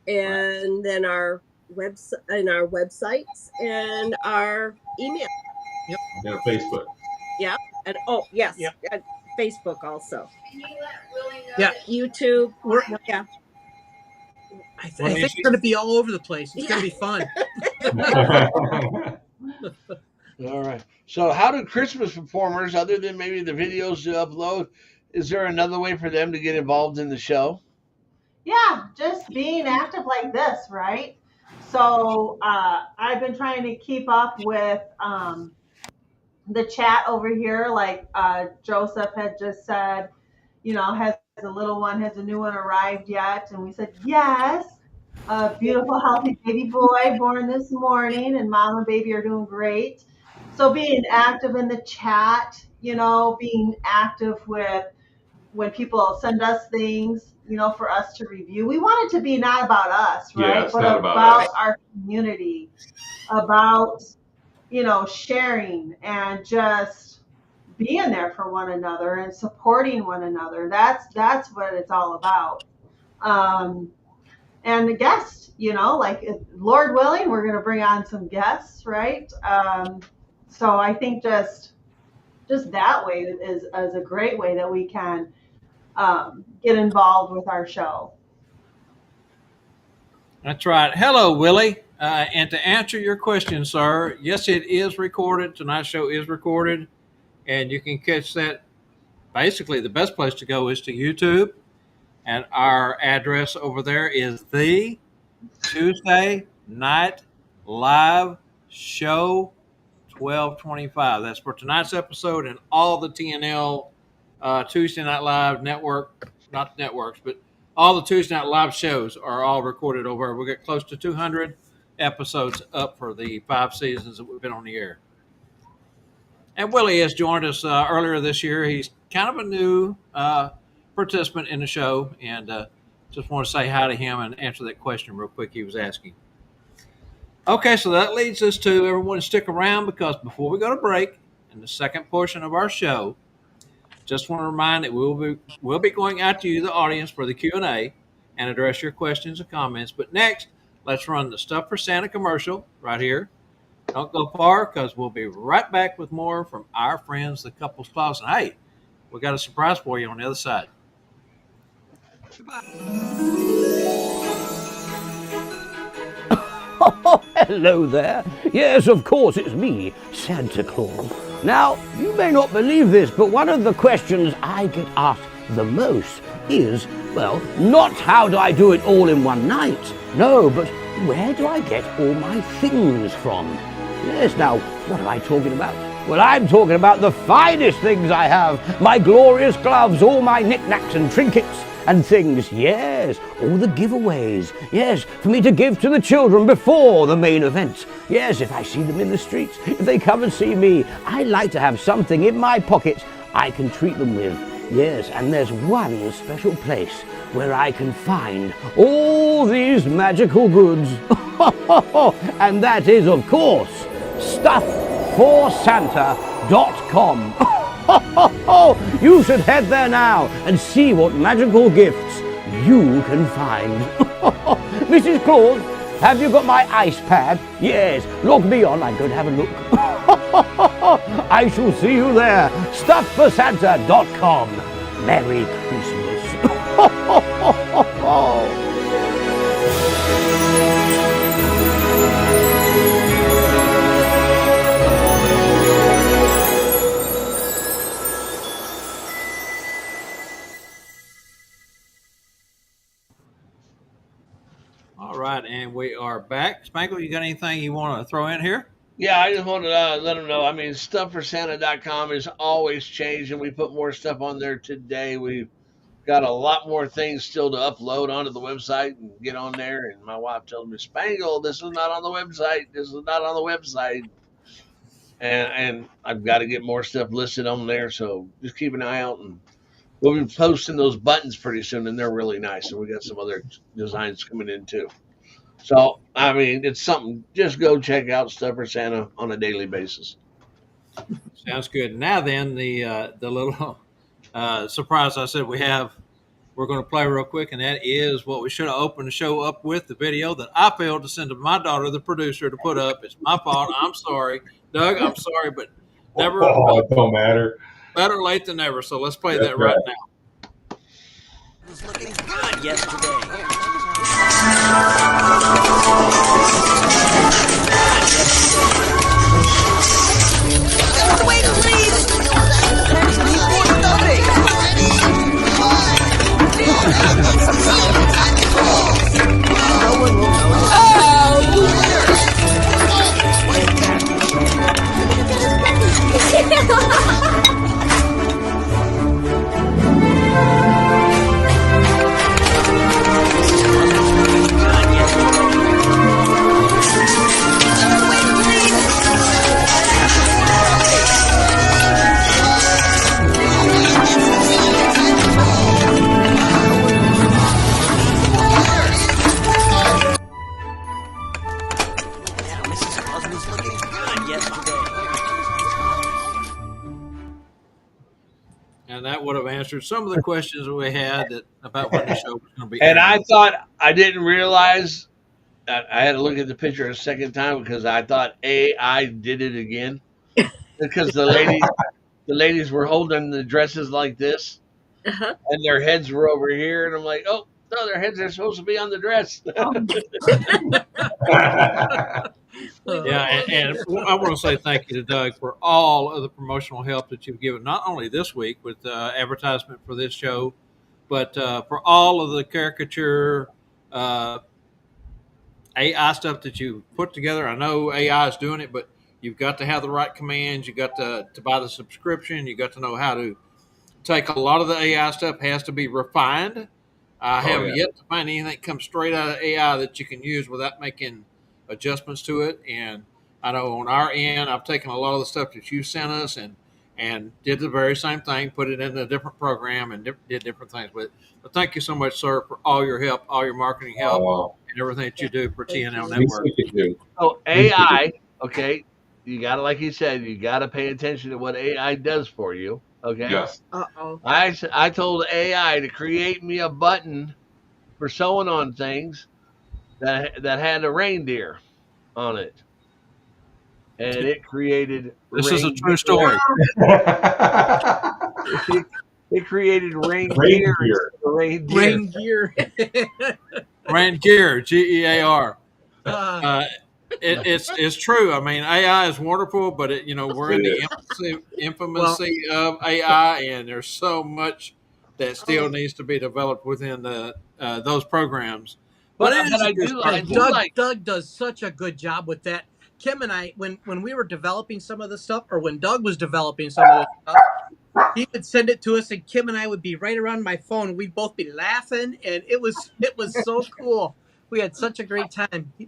and then our websites and our email. And Facebook. Yeah, and yes, Yep. and Facebook also. Can you let Willie know Yeah. that YouTube. I Yeah. think it's going to be all over the place. It's going to be fun. All right. So how do Christmas performers, other than maybe the videos you upload, is there another way for them to get involved in the show? Yeah, just being active like this, right? So I've been trying to keep up with the chat over here, like Joseph had just said, has the little one, has a new one arrived yet? And we said, yes, a beautiful, healthy baby boy born this morning, and mom and baby are doing great. So being active in the chat, being active with when people send us things, for us to review. We want it to be not about us, right? Yeah, it's but not about us. our community, about, sharing and just being there for one another and supporting one another. That's what it's all about. and a guest, like Lord willing, we're going to bring on some guests, right? So I think just that way is a great way that we can get involved with our show. That's right. Hello, Willie. And to answer your question, sir, yes, it is recorded. Tonight's show is recorded, and you can catch that. Basically, the best place to go is to YouTube, and our address over there is the Tuesday Night Live Show 1225. That's for tonight's episode and all the TNL Tuesday Night Live network, not networks, but all the Tuesday Night Live shows are all recorded over. We get close to 200 episodes up for the 5 seasons that we've been on the air. And Willie has joined us earlier this year. He's kind of a new participant in the show, and just want to say hi to him and answer that question real quick he was asking. Okay, so that leads us to everyone to stick around, because before we go to break in the second portion of our show, just want to remind that we'll be going out to you, the audience, for the Q&A and address your questions and comments. But next, let's run the Stuff for Santa commercial right here. Don't go far, because we'll be right back with more from our friends, the couples Claus. And hey, we got a surprise for you on the other side. Oh, hello there. Yes, of course, it's me, Santa Claus. Now, you may not believe this, but one of the questions I get asked the most is, well, not how do I do it all in one night? No, but where do I get all my things from? Yes, now, what am I talking about? Well, I'm talking about the finest things I have. My glorious gloves, all my knickknacks and trinkets and things. Yes, all the giveaways. Yes, for me to give to the children before the main event. Yes, if I see them in the streets, if they come and see me, I like to have something in my pocket I can treat them with. Yes, and there's one special place where I can find all these magical goods. And that is, of course, stuffforsanta.com. You should head there now and see what magical gifts you can find. Mrs. Claus, have you got my ice pad? Yes, log me on, I'm going to have a look. I shall see you there. Stuffforsanta.com. Merry Christmas. All right, and we are back. Spangle, you got anything you want to throw in here? Yeah, I just wanted to let them know. I mean, stuffforsanta.com is always changing. We put more stuff on there today. We've got a lot more things still to upload onto the website and get on there. And my wife told me, Spangle, this is not on the website. This is not on the website. And I've got to get more stuff listed on there. So just keep an eye out. And we'll be posting those buttons pretty soon, and they're really nice. And we got some other designs coming in too. So, I mean, it's something. Just go check out Stuff for Santa on a daily basis. Sounds good. Now then, the little surprise I said we're going to play real quick, and that is what we should have opened the show up with, the video that I failed to send to my daughter, the producer, to put up. It's my fault. I'm sorry. Doug, I'm sorry, but never. Oh, it don't matter. Better late than never. So let's play that right now. It was looking good yesterday. Wait, please! and that would have answered some of the questions that we had about when the show was going to be And airing. I thought I didn't realize I had to look at the picture a second time because I thought AI did it again because the ladies were holding the dresses like this Uh-huh. and their heads were over here, and I'm like, oh no, their heads are supposed to be on the dress. Yeah, and I want to say thank you to Doug for all of the promotional help that you've given, not only this week with advertisement for this show, but for all of the caricature uh, AI stuff that you put together. I know AI is doing it, but you've got to have the right commands. You got to buy the subscription. You got to know how to take a lot of the AI stuff has to be refined. I Oh have yeah. yet to find anything that comes straight out of AI that you can use without making adjustments to it. And I know on our end, I've taken a lot of the stuff that you sent us and did the very same thing, put it in a different program and did different things with it. But thank you so much, sir, for all your help, all your marketing help, Oh, and everything that you do for Thank TNL you. least Network. we could do. So Least we could AI, okay, you gotta, like you said, you gotta pay attention to what AI does for you. do. Okay, Yes. Uh-oh. I told AI to create me a button for sewing on things that had a reindeer on it, and it created This is a true reindeer. story. It, it created reindeer instead Reindeer. of reindeer. Rain gear. Rand Gear, GEAR. uh, Uh, it's true. I mean, AI is wonderful, but we're It in the is. well, infamousy of AI, and there's so much that still needs to be developed within those programs. But it But is a I good do I start and do for Doug you. like Doug does such a good job with that. Kim and I, when we were developing some of the stuff, or when Doug was developing some of the stuff, he would send it to us, and Kim and I would be right around my phone. We'd both be laughing, and it was so cool. We had such a great time. He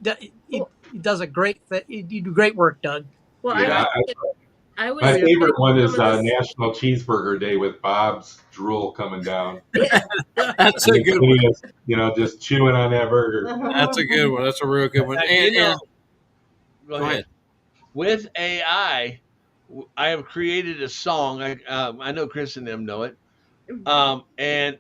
does a great you do great work, Doug. Well, I Yeah. was I was My doing favorite one some is of this. National Cheeseburger Day with Bob's drool coming down. That's a And good one. he is, just chewing on that burger. That's a good one. That's a real good one. you know. And Go go ahead. ahead. With AI, I have created a song. I know Chris and them know it. And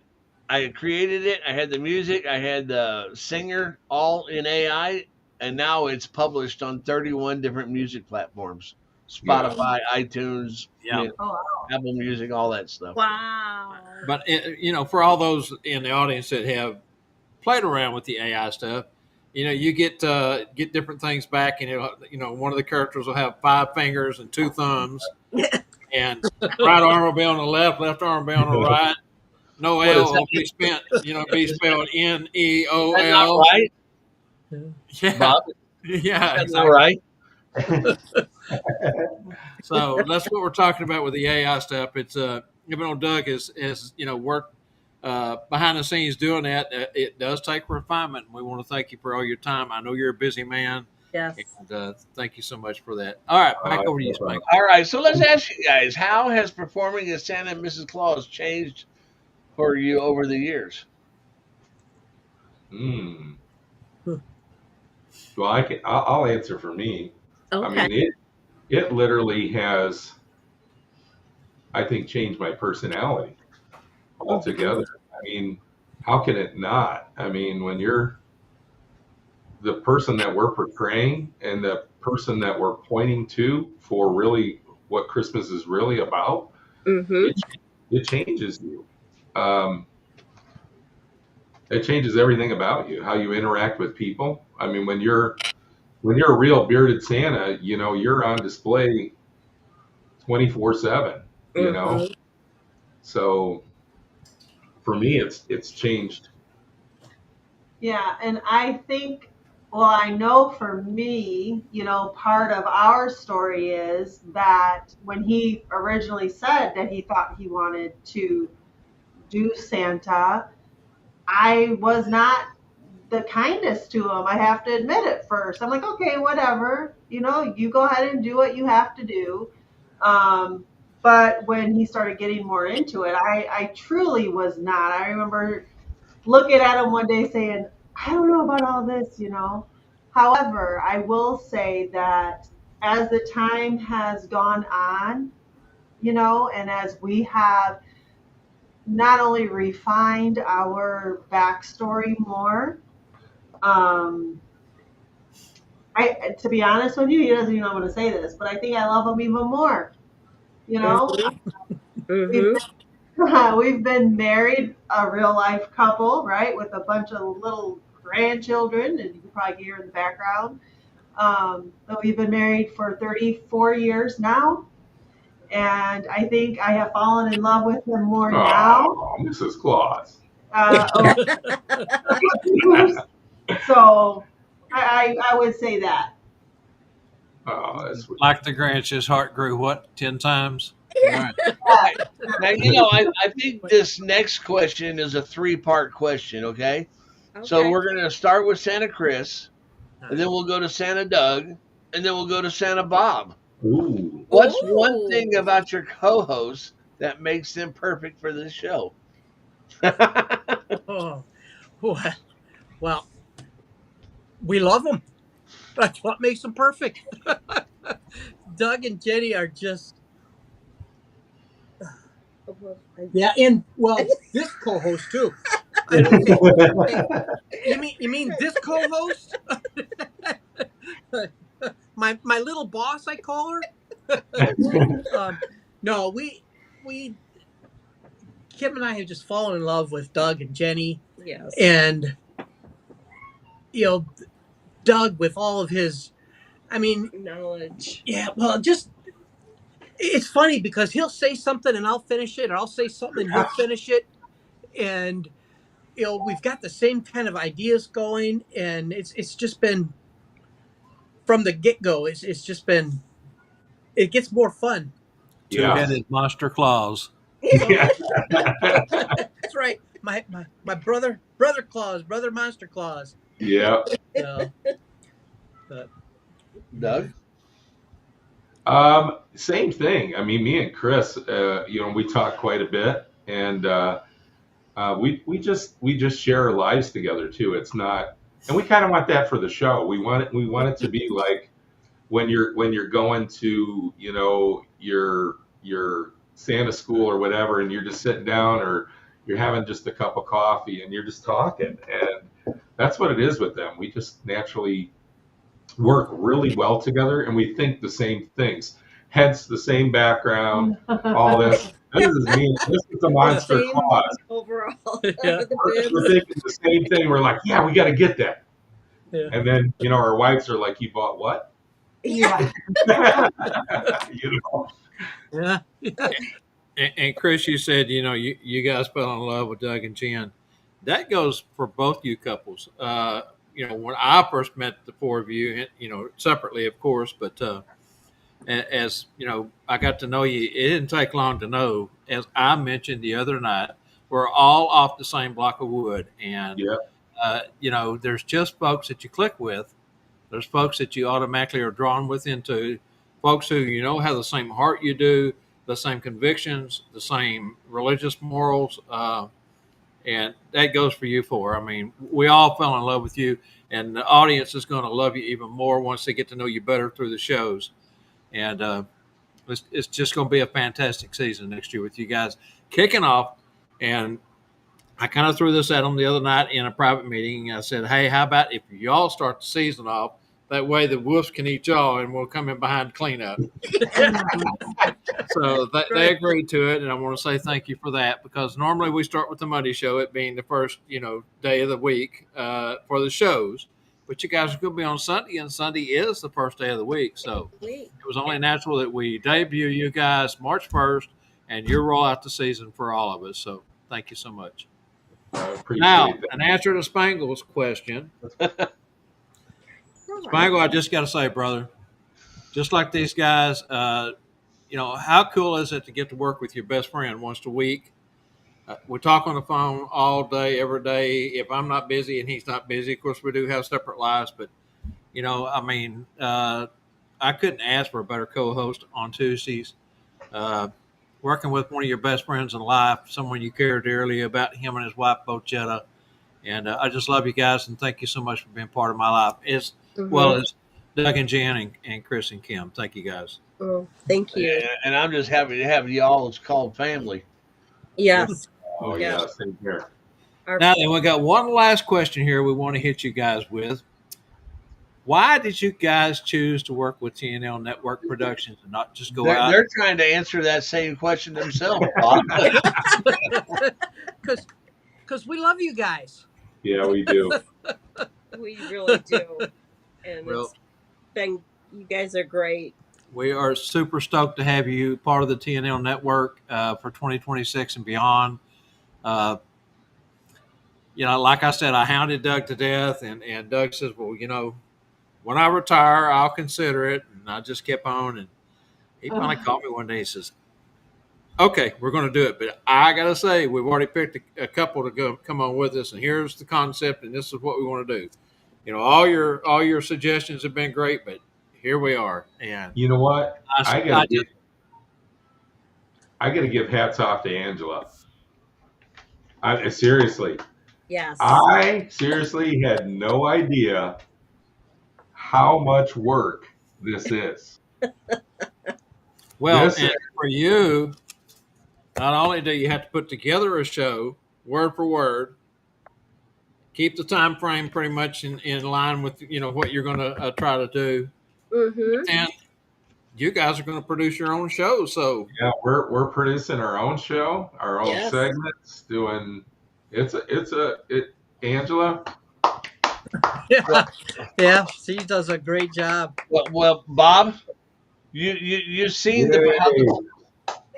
I created it. I had the music. I had the singer all in AI, and now it's published on 31 different music platforms: Yeah. Spotify, iTunes, Yeah. Oh, Apple Music, all that stuff. Wow. But for all those in the audience that have played around with the AI stuff, you get different things back, and one of the characters will have 5 fingers and 2 thumbs, and right arm will be on the left arm will be on the right. No What is L that? will be be Is spelled that not NEOL. right, Yeah, Bob? Is yeah, that not exactly. right? So that's what we're talking about with the AI stuff. It's even though Doug has worked behind the scenes doing that, it does take refinement. We want to thank you for all your time. I know you're a busy man, Yes. and thank you so much for that. All right, back over to you, No problem. Spank. All right, so let's ask you guys: how has performing as Santa and Mrs. Claus changed for you over the years? Mm. Well, I'll answer for me. I Okay. mean, it literally has, I think, changed my personality altogether. I mean, how can it not? I mean, when you're the person that we're portraying and the person that we're pointing to for really what Christmas is really about, Mm-hmm. it it changes you. Um, it changes everything about you, how you interact with people. I mean, when you're a real bearded Santa, you're on display 24/7. You know, Mm-hmm. so for me, it's changed. yeah. And I think, well, I know for me, part of our story is that when he originally said that he thought he wanted to do Santa, I was not the kindest to him. I have to admit at first. I'm like, okay, whatever. You go ahead and do what you have to do. Um, but when he started getting more into it, I truly was not. I remember looking at him one day saying, I don't know about all this. However, I will say that as the time has gone on, and as we have not only refined our backstory more. To be honest with you, he doesn't even know how to say this, but I think I love him even more. You know, we've Mm-hmm. we've been married, a real life couple, right, with a bunch of little grandchildren, and you can probably hear in the background. But we've been married for 34 years now, and I think I have fallen in love with him more now. Oh, Mrs. Claus. Over years. So I would say that. Oh, that's sweet. Like the Grinch, his heart grew what 10 times. All right. Okay. Now, I think this next question is a three-part question, okay? So Okay. we're going to start with Santa Chris, and then we'll go to Santa Doug, and then we'll go to Santa Bob. Ooh. What's one thing Oh. about your co-hosts that makes them perfect for this show? Oh, well, we love them. That's what makes them perfect. Doug and Jenny are just and this co-host too. Okay, you mean this co-host? my little boss, I call her. No, we Kim and I have just fallen in love with Doug and Jenny, Yes. and Doug with all of his, I mean, Knowledge. yeah. Well, just it's funny because he'll say something and I'll finish it, or I'll say something and he'll finish it, and we've got the same kind of ideas going, and it's just been from the get go. It's just been it gets more fun. Yeah. Two-headed monster Claus. Yeah. That's right. My brother Claus, brother Monster Claus. Yeah. But Doug? Same thing. I mean, me and Chris, we talk quite a bit, and we just share our lives together too. It's not, and we kind of want that for the show. We want it to be like when you're going to your Santa school or whatever, and you're just sitting down, or you're having just a cup of coffee and you're just talking, and that's what it is with them. We just naturally work really well together, and we think the same things. Hence the same background, all this. This is me. This is the monster Same clause. overall. Yeah. We're thinking the same thing. We're like, yeah, we got to get that. Yeah. And then our wives are like, you bought what? Yeah. Yeah. And Chris, you said you guys fell in love with Doug and Jen. That goes for both you couples. When I first met the four of you, separately, of course, but as I got to know you. It didn't take long to know. As I mentioned the other night, we're all off the same block of wood, and Yeah. there's just folks that you click with. There's folks that you automatically are drawn with into folks who have the same heart you do, the same convictions, the same religious morals, and that goes for you four. I mean, we all fell in love with you, and the audience is going to love you even more once they get to know you better through the shows. And it's just going to be a fantastic season next year with you guys kicking off. And I kind of threw this at them the other night in a private meeting. I said, hey, how about if y'all start the season off? That way the wolves can eat y'all and we'll come in behind cleanup. So they agreed to it. And I want to say thank you for that, because normally we start with the Monday show, it being the first, day of the week for the shows. But you guys are going to be on Sunday, and Sunday is the first day of the week. So Wait. it was only natural that we debut you guys March 1st, and you roll out the season for all of us. So thank you so much. I appreciate Now, that. an answer to Spangle's question. Spangle, I just got to say, brother, just like these guys, how cool is it to get to work with your best friend once a week? We talk on the phone all day, every day. If I'm not busy and he's not busy, of course, we do have separate lives. But, I couldn't ask for a better co-host on Tuesdays. Working with one of your best friends in life, someone you care dearly about, him and his wife, both Jetta. And I just love you guys, and thank you so much for being part of my life, as well as Doug and Jan and Chris and Kim. Thank you, guys. Oh, thank you. And I'm just happy to have you all as called family. Yes. Oh Yeah. yeah, same here. Now then, we got one last question here we want to hit you guys with. Why did you guys choose to work with TNL Network Productions and not just go out? They're trying to answer that same question themselves, Bob. Because we love you guys. Yeah, we do. We really do. And Well, it's been, you guys are great. we are super stoked to have you part of the TNL Network for 2026 and beyond. Like I said, I hounded Doug to death, and Doug says, well, when I retire, I'll consider it. And I just kept on, and he finally called me one day. He says, okay, we're going to do it. But I got to say, we've already picked a couple to come on with us, and here's the concept, and this is what we want to do. All your suggestions have been great, but here we are. And you know what? I just gotta give hats off to Angela. Seriously, Yes. I seriously had no idea how much work this is. Well, This and for you, not only do you have to put together a show word for word, keep the time frame pretty much in line with what you're going to try to do, and you guys are going to produce your own show. So yeah, we're producing our own show, our own Yes. segments, doing Angela. Yeah, she does a great job. Well, Bob, you've seen Yay. how Thank you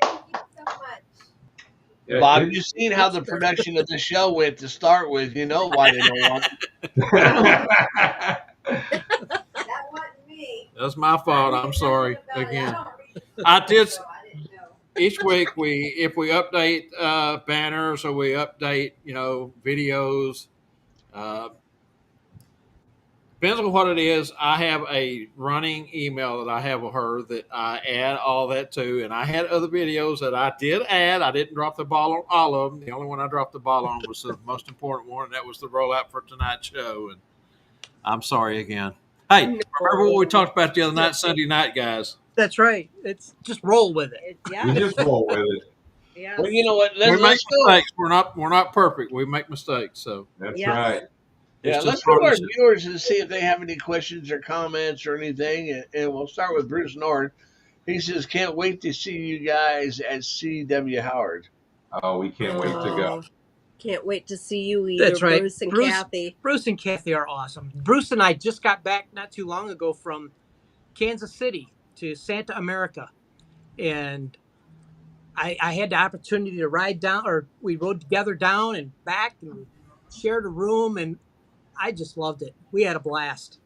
so much. Yeah, Bob, you've seen how the production of the show went to start with. You know why they don't want it. That wasn't me. that's my fault. I'm sorry again. I did. Each week if we update banners or we update videos, depends on what it is. I have a running email that I have with her that I add all that to, and I had other videos that I did add. I didn't drop the ball on all of them. The only one I dropped the ball on was the most important one, and that was the rollout for tonight's show. And I'm sorry again. Hey, remember what we talked about the other night, Sunday night, guys? That's right. It's just roll with it. Yeah. We just roll with it. Yes. Well, you know what? We make Let's go. mistakes. We're not perfect. We make mistakes. So That's Yes. right. Yeah, it's let's just go to part our of the- viewers and see if they have any questions or comments or anything. And we'll start with Bruce Nord. He says, "Can't wait to see you guys at CW Howard." Oh, we can't wait to go. Can't wait to see you either, That's right. Bruce and Kathy. Bruce and Kathy are awesome. Bruce and I just got back not too long ago from Kansas City to Santa America. And I had the opportunity to ride down, or we rode together down and back, and we shared a room, and I just loved it. We had a blast.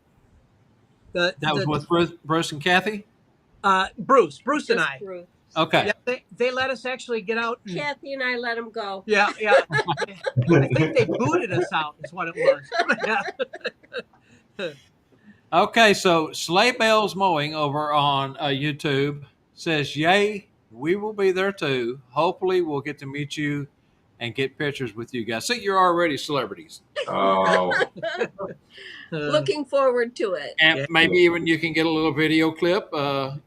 That was with Bruce and Kathy? Bruce and Just I. Bruce. Okay. Yeah, they let us actually get out. And, Kathy and I let him go. yeah. I think they booted us out is what it was. Yeah. Okay, so Sleigh Bells Mowing over on YouTube says, yay, we will be there too. Hopefully we'll get to meet you and get pictures with you guys. See, you're already celebrities. Oh, Looking forward to it. And Yeah. maybe even you can get a little video clip, and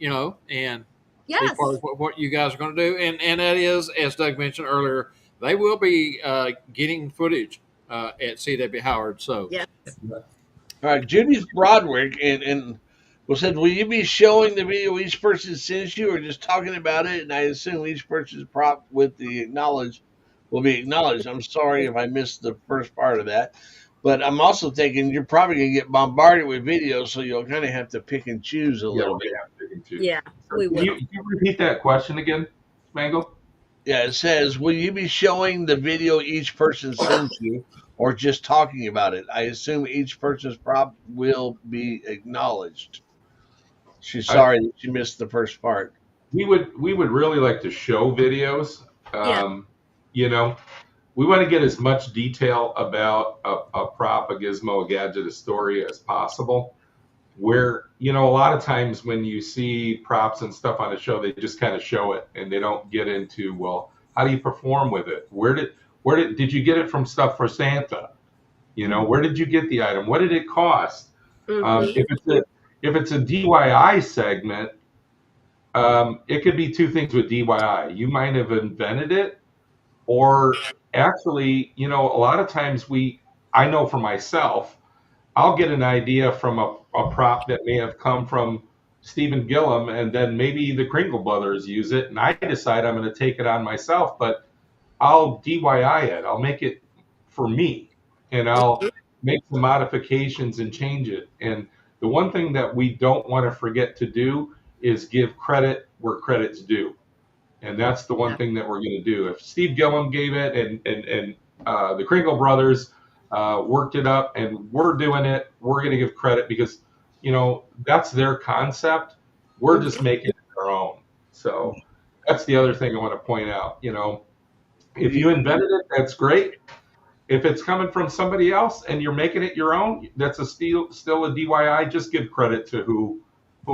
be Yes. part of what you guys are going to do. And that is, as Doug mentioned earlier, they will be getting footage at CW Howard. So Yes. All right, Judy Broderick and said, "Will you be showing the video each person sends you, or just talking about it? And I assume each person's prop with the acknowledge will be acknowledged." I'm sorry if I missed the first part of that, but I'm also thinking you're probably gonna get bombarded with videos, so you'll kind of have to pick and choose a little bit. Yeah, we Can will. you repeat that question again, Mangle? Yeah, it says, "Will you be showing the video each person sends you, or just talking about it? I assume each person's prop will be acknowledged." She's sorry that she missed the first part. We would really like to show videos. Yeah. We want to get as much detail about a prop, a gizmo, a gadget, a story as possible. Where, a lot of times when you see props and stuff on a show, they just kind of show it and they don't get into, well, how do you perform with it? Where did you get it from stuff for Santa? Where did you get the item? What did it cost? If it's a DIY segment, it could be two things with DIY. You might have invented it, or actually, a lot of times I know for myself, I'll get an idea from a prop that may have come from Stephen Gillum, and then maybe the Kringle brothers use it, and I decide I'm going to take it on myself, but I'll DIY it. I'll make it for me, and I'll make some modifications and change it. And the one thing that we don't want to forget to do is give credit where credit's due. And that's the one thing that we're going to do. If Steve Gillum gave it and the Kringle brothers worked it up and we're doing it, we're going to give credit because, that's their concept. We're just making it our own. So that's the other thing I want to point out. If you invented it, that's great. If it's coming from somebody else and you're making it your own, that's still a DIY. Just give credit to who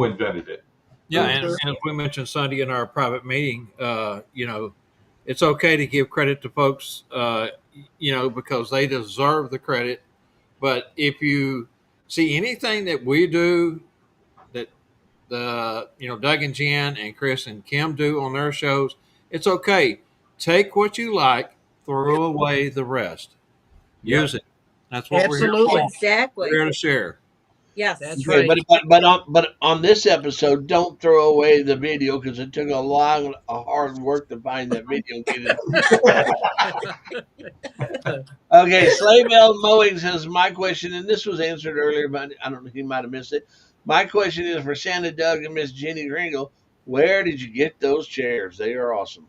invented it. Yeah, and as we mentioned Sunday in our private meeting, it's okay to give credit to folks, because they deserve the credit. But if you see anything that we do that Doug and Jen and Chris and Kim do on their shows, it's okay. Take what you like, throw away the rest. Use it. That's what we're here Absolutely. for. Exactly. We're here to share. Yes. That's Okay, right. but on this episode, don't throw away the video because it took a hard work to find that video. And get it. Okay, Slave Bell Mowing says my question, and this was answered earlier, but I don't know, he might have missed it. My question is for Santa Doug and Miss Jenny Kringle. Where did you get those chairs? They are awesome.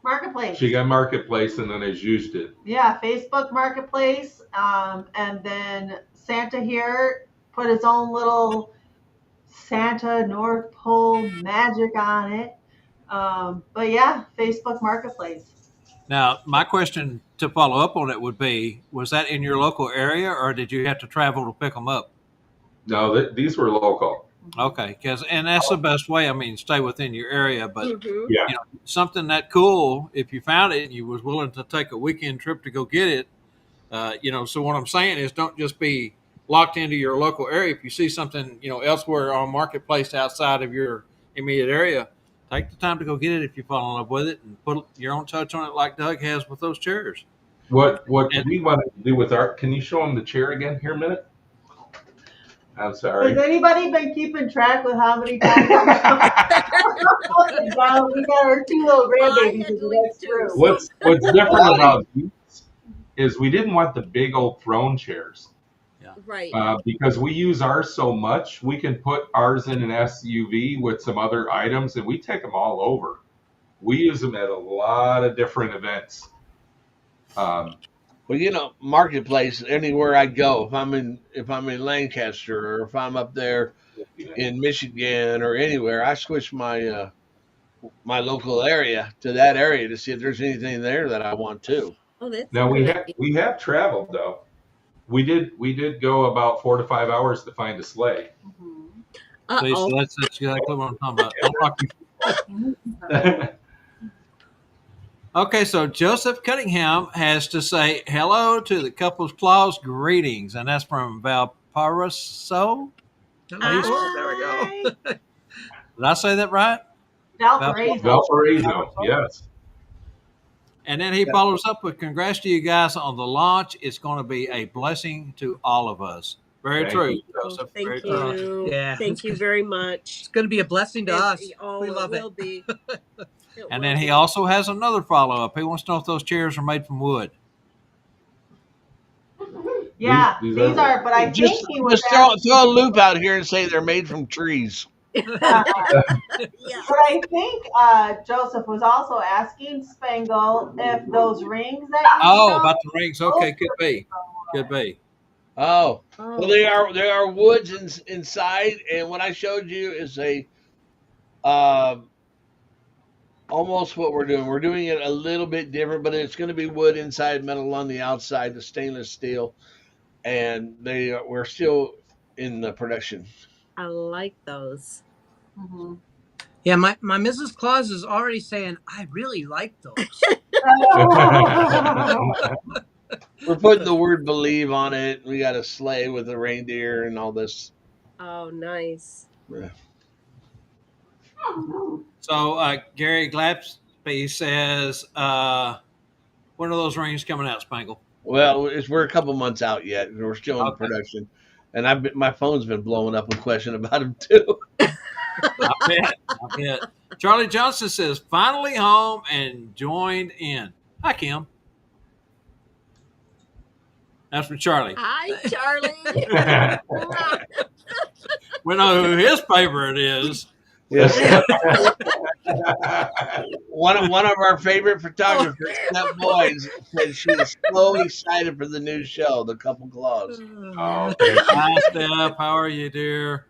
Marketplace. She got Marketplace and then has used it. Yeah, Facebook Marketplace. And then Santa here put his own little Santa North Pole magic on it. But yeah, Facebook Marketplace. Now, my question to follow up on it would be, was that in your local area or did you have to travel to pick them up? No, these were local. Okay, and that's the best way. I mean, stay within your area, but Yeah. something that cool, if you found it and you was willing to take a weekend trip to go get it, so what I'm saying is don't just be locked into your local area. If you see something, elsewhere on Marketplace outside of your immediate area, take the time to go get it if you fall in love with it and put your own touch on it like Doug has with those chairs. What we wanted to do with can you show them the chair again here a minute? I'm sorry. Has anybody been keeping track with how many times? We got our two little grandbabies. That's true. What's different about these is we didn't want the big old throne chairs. Yeah. Right. Because we use ours so much, we can put ours in an SUV with some other items, and we take them all over. We use them at a lot of different events. Well, Marketplace. Anywhere I go, if I'm in Lancaster or if I'm up there in Michigan or anywhere, I switch my my local area to that area to see if there's anything there that I want to. Oh, that's Now great. we have traveled though. We did go about 4 to 5 hours to find a sleigh. See, so that's exactly what I'm talking about. Okay, so Joseph Cunningham has to say hello to the couple's Claus greetings, and that's from Valparaiso. There we go. Did I say that right? Valparaiso. Yes. And then he follows up with congrats to you guys on the launch. It's going to be a blessing to all of us. Very Thank true, you. Joseph. Thank Very you. true. Yeah. Thank you very much. It's going to be a blessing to us. Oh, We love it it. will be. And then he also has another follow up. He wants to know if those chairs are made from wood. Yeah, These these are. But I Just, think he was. just throw a loop out here and say they're made from trees. Yeah. But I think Joseph was also asking Spangle if those rings that you showed- About the rings. Okay, could be. Could be. Oh, well, they are woods inside, and what I showed you is a almost what we're doing. We're doing it a little bit different, but it's going to be wood inside, metal on the outside, the stainless steel, and we're still in the production. I like those. Mm-hmm. Yeah, my Mrs. Claus is already saying, I really like those. We're putting the word believe on it. We got a sleigh with a reindeer and all this. Oh, nice. Yeah. So Gary Glapsby says, When are those rings coming out, Spangle? Well, we're a couple months out yet. We're still in Okay. production, and my phone's been blowing up with question about them too. I bet. Charlie Johnson says, finally home and joined in. Hi, Kim. That's from Charlie. Hi, Charlie. We know who his favorite is. Yes. One of our favorite photographers, Steph Boys, said she is so excited for the new show, The Couple Claus. Oh, thank you. Hi, Steph. How are you, dear?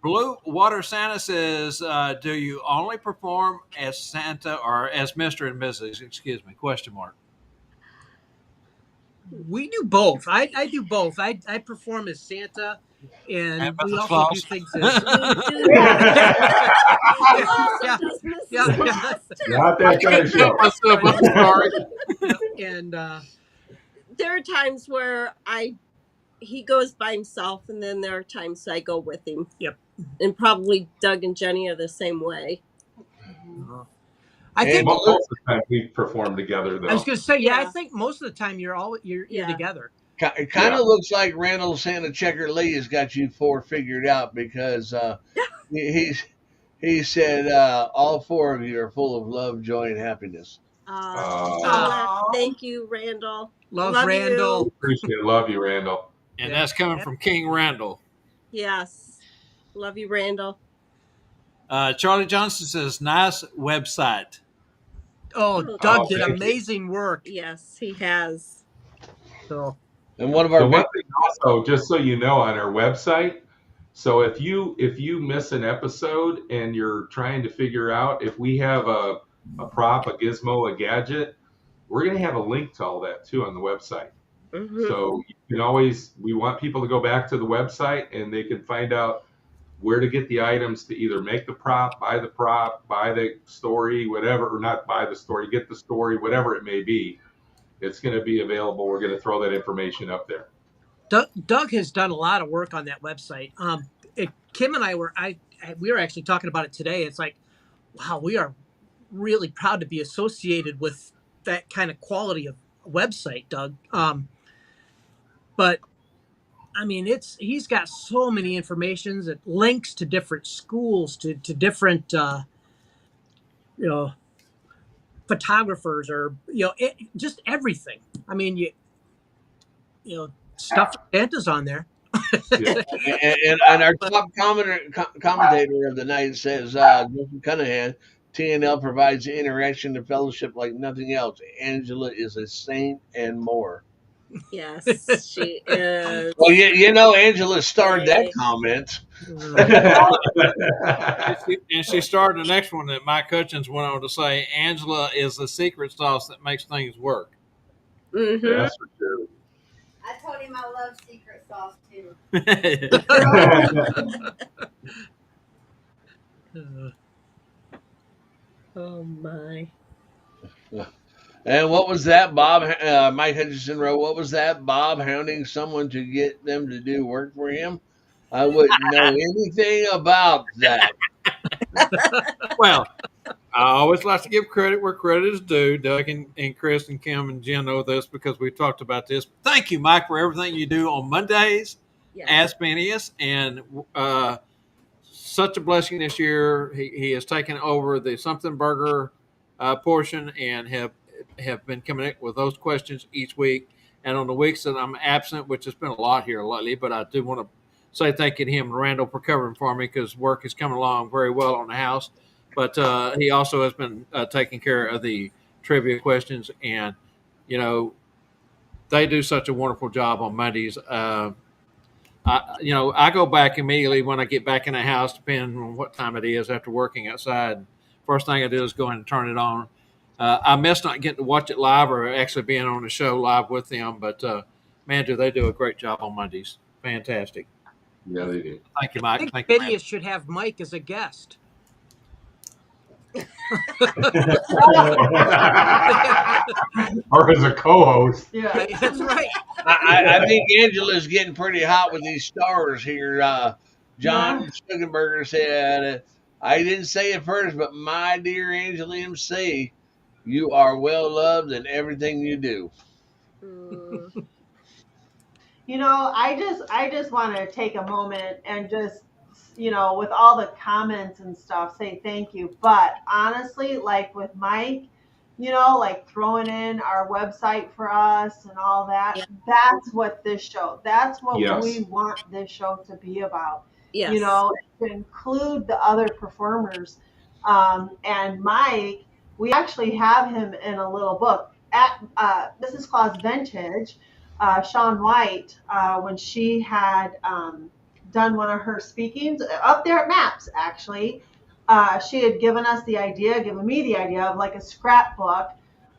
Blue Water Santa says, do you only perform as Santa or as Mr. and Mrs.? Excuse me, question mark. We do both. I do both. I perform as Santa, and we Mrs. also Claus. do things as Not that kind of show. Myself, I'm sorry. and there are times where he goes by himself, and then there are times I go with him. Yep. And probably Doug and Jenny are the same way. I think Most of the time we perform together, though. I was going to say, I Yeah. think most of the time you're Yeah. together. It kind of looks like Randall Santa Checker Lee has got you four figured out because he said all four of you are full of love, joy, and happiness. Thank you, Randall. Love Randall. You. Appreciate it. Love you, Randall. And that's coming from King Randall. Yes. Love you, Randall. Charlie Johnson says, nice website. Oh, Doug did thank you. amazing work. Yes, he has. So, And one of our The one thing also, just so you know, on our website, so if you miss an episode and you're trying to figure out if we have a prop, a gizmo, a gadget, we're going to have a link to all that too on the website. Mm-hmm. So you can always, we want people to go back to the website and they can find out where to get the items to either make the prop, buy the story, whatever, or not buy the story, get the story, whatever it may be. It's going to be available. We're going to throw that information up there. Doug has done a lot of work on that website. Kim and I were actually talking about it today. It's like, wow, we are really proud to be associated with that kind of quality of website, Doug. But I mean, he's got so many informations and links to different schools, to different photographers, or just everything. I mean, stuff Santa's on there. Yeah. and our top commentator of the night says, Justin Cunningham, TNL provides interaction and fellowship like nothing else. Angela is a saint and more. Yes, she is. Well, Angela starred that comment. And she started the next one that Mike Hutchins went on to say, Angela is the secret sauce that makes things work. Mm-hmm. That's for sure. I told him I love secret sauce too. Oh my. And what was that, Bob? Mike Hutchinson wrote, what was that, Bob hounding someone to get them to do work for him? I wouldn't know anything about that. Well, I always like to give credit where credit is due. Doug and Chris and Kim and Jen know this because we talked about this. Thank you, Mike, for everything you do on Mondays. Yes. Ask Phineas, and such a blessing this year. He has taken over the Something Burger portion and have been coming up with those questions each week. And on the weeks that I'm absent, which has been a lot here lately, but I do want to say thank you to him and Randall for covering for me because work is coming along very well on the house. But he also has been taking care of the trivia questions, and they do such a wonderful job on Mondays. I go back immediately when I get back in the house, depending on what time it is after working outside. First thing I do is go in and turn it on. I miss not getting to watch it live or actually being on the show live with them, but man, do they do a great job on Mondays. Fantastic. Yeah, they do. Thank you, I Mike. think Thank you, Phineas should have Mike as a guest. Or as a co-host. Yeah. That's right. I think Angela's getting pretty hot with these stars here. John Sugarberger said, I didn't say it first, but my dear Angela MC, You are well loved in everything you do. Mm, I just want to take a moment and just, with all the comments and stuff, say thank you. But honestly, like with Mike, like throwing in our website for us and all that, yeah. that's what this show, that's what we Yes. want this show to be about, Yes. to include the other performers. And Mike, we actually have him in a little book at Mrs. Claus Vintage. Shaun White, when she had done one of her speakings up there at MAPS, actually, she had given me the idea of like a scrapbook.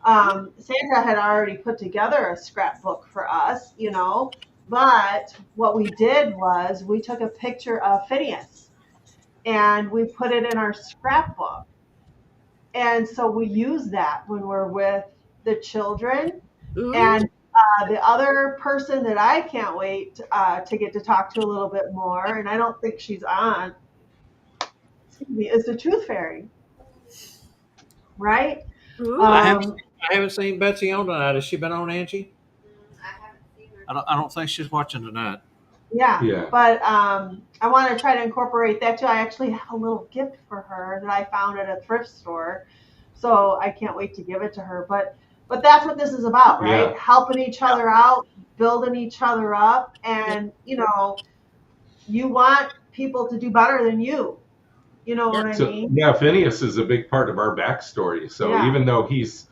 Santa had already put together a scrapbook for us, but what we did was we took a picture of Phineas and we put it in our scrapbook. And so we use that when we're with the children. Mm, And the other person that I can't wait to get to talk to a little bit more, and I don't think she's on, excuse me, is the Truth Fairy, right? I mm. haven't Um, I haven't seen Betsy on tonight. Has she been on, Angie? I haven't seen her. I don't think she's watching tonight. yeah, Yeah. but I want to try to incorporate that too. I actually have a little gift for her that I found at a thrift store, so I can't wait to give it to her. But that's what this is about, right? Yeah. Helping each other out, building each other up, Yeah. and you want people to do better than you. You know Yeah. what I So mean? yeah, Phineas is a big part of our backstory. So Yeah. even though he's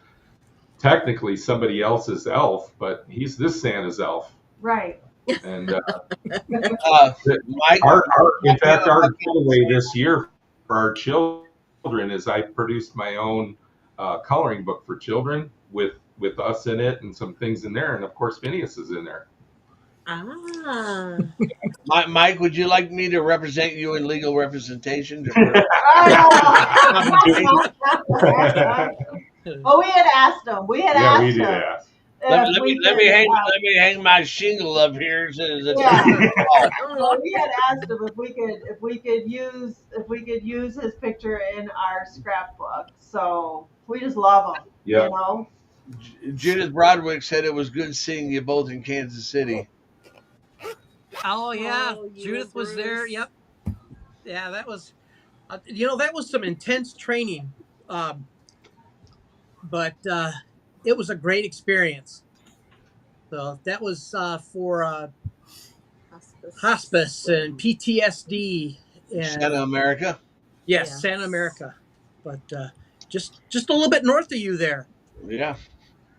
technically somebody else's elf, but he's this Santa's elf. Right. And Mike, in I have fact, a our bucket. giveaway this year for our children is I produced my own coloring book for children with us in it and some things in there, and of course Phineas is in there. Ah. Mike, would you like me to represent you in legal representation? Well, we had asked him. We had Yeah, we asked did him ask. if we could. Let me hang my shingle up here as a Yeah. Oh, Well, we had asked him if we could use his picture in our scrapbook. So we just love him. Yep. Judith Broderick said it was good seeing you both in Kansas City. Oh yeah, Oh, you Judith and was there. Bruce. Yep. Yeah, that was, that was some intense training, but it was a great experience. So that was for hospice and PTSD and Santa America. yes, Yes. Santa America, but just a little bit north of you there. Yeah,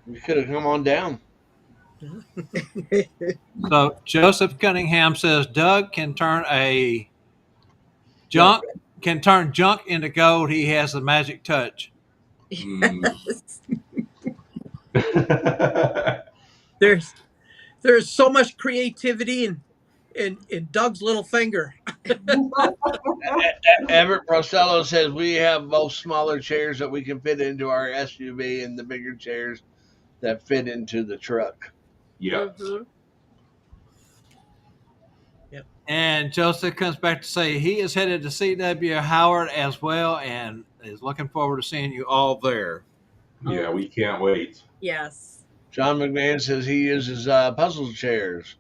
you could have come on down. So Joseph Cunningham says Doug can turn junk into gold. He has the magic touch. Mm. There's so much creativity in Doug's little finger. Everett Prosello says we have both smaller chairs that we can fit into our SUV and the bigger chairs that fit into the truck. Yep. Mhm. And Joseph comes back to say he is headed to C.W. Howard as well and is looking forward to seeing you all there. Yeah, we can't wait. Yes. John McMahon says he uses puzzle chairs.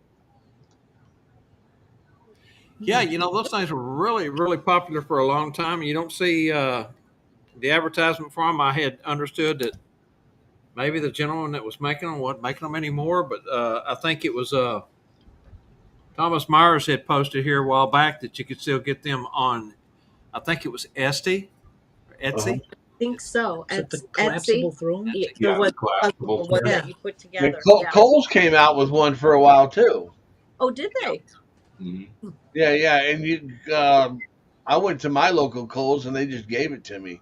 Yeah, those things were really, really popular for a long time. You don't see the advertisement for them. I had understood that maybe the gentleman that was making them wasn't making them anymore, but I think it was Thomas Myers had posted here a while back that you could still get them on, I think it was Etsy. Uh-huh. I think so. Is it the Etsy. collapsible throne? Yeah, Yeah, the one, collapsible the one chair. that you put And together. Yeah. Coles came out with one for a while too. Oh, did they? Mhm. Yeah, and I went to my local Coles and they just gave it to me.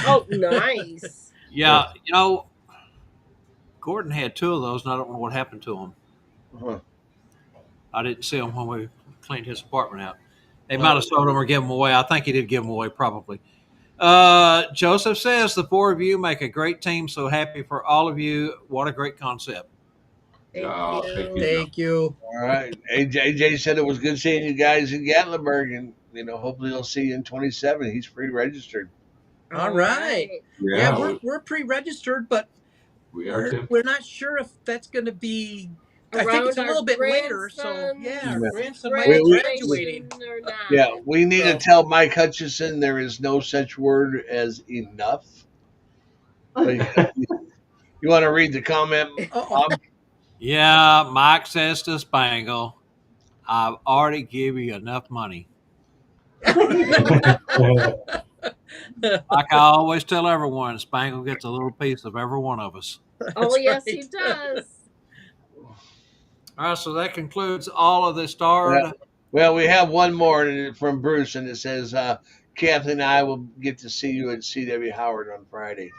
Oh, nice. Yeah, Gordon had two of those, and I don't know what happened to them. Uh-huh. I didn't see them when we cleaned his apartment out. They might have sold them or given them away. I think he did give them away, probably. Joseph says the four of you make a great team. So happy for all of you. What a great concept. Thank Oh, you. thank you. Thank you. All right. AJ said it was good seeing you guys in Gatlinburg, and hopefully he'll see you in 27. He's pre-registered. All right. Yeah, Yeah, we're pre-registered, but we are too. we're not sure if that's going to be. I think Around it's a our little bit later. So yeah, our Yeah. grandson might be graduating. graduation or not. Yeah, we need to So- tell Mike Hutchison there is no such word as enough. But you want to read the comment, Uh-oh. Bob? Yeah, Mike says to Spangle, I've already given you enough money. Like I always tell everyone, Spangle gets a little piece of every one of us. Oh, That's yes, right. he does. All right, so that concludes all of the starred. Yeah. Well, we have one more from Bruce, and it says, Kathy and I will get to see you at C.W. Howard on Friday.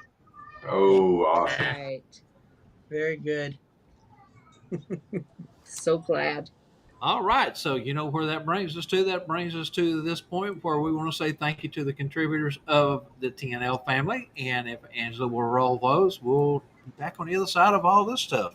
Oh, awesome. Right. Very good. So glad. All right, so you know where that brings us to? That brings us to this point where we want to say thank you to the contributors of the TNL family. And if Angela will roll those, we'll be back on the other side of all this stuff.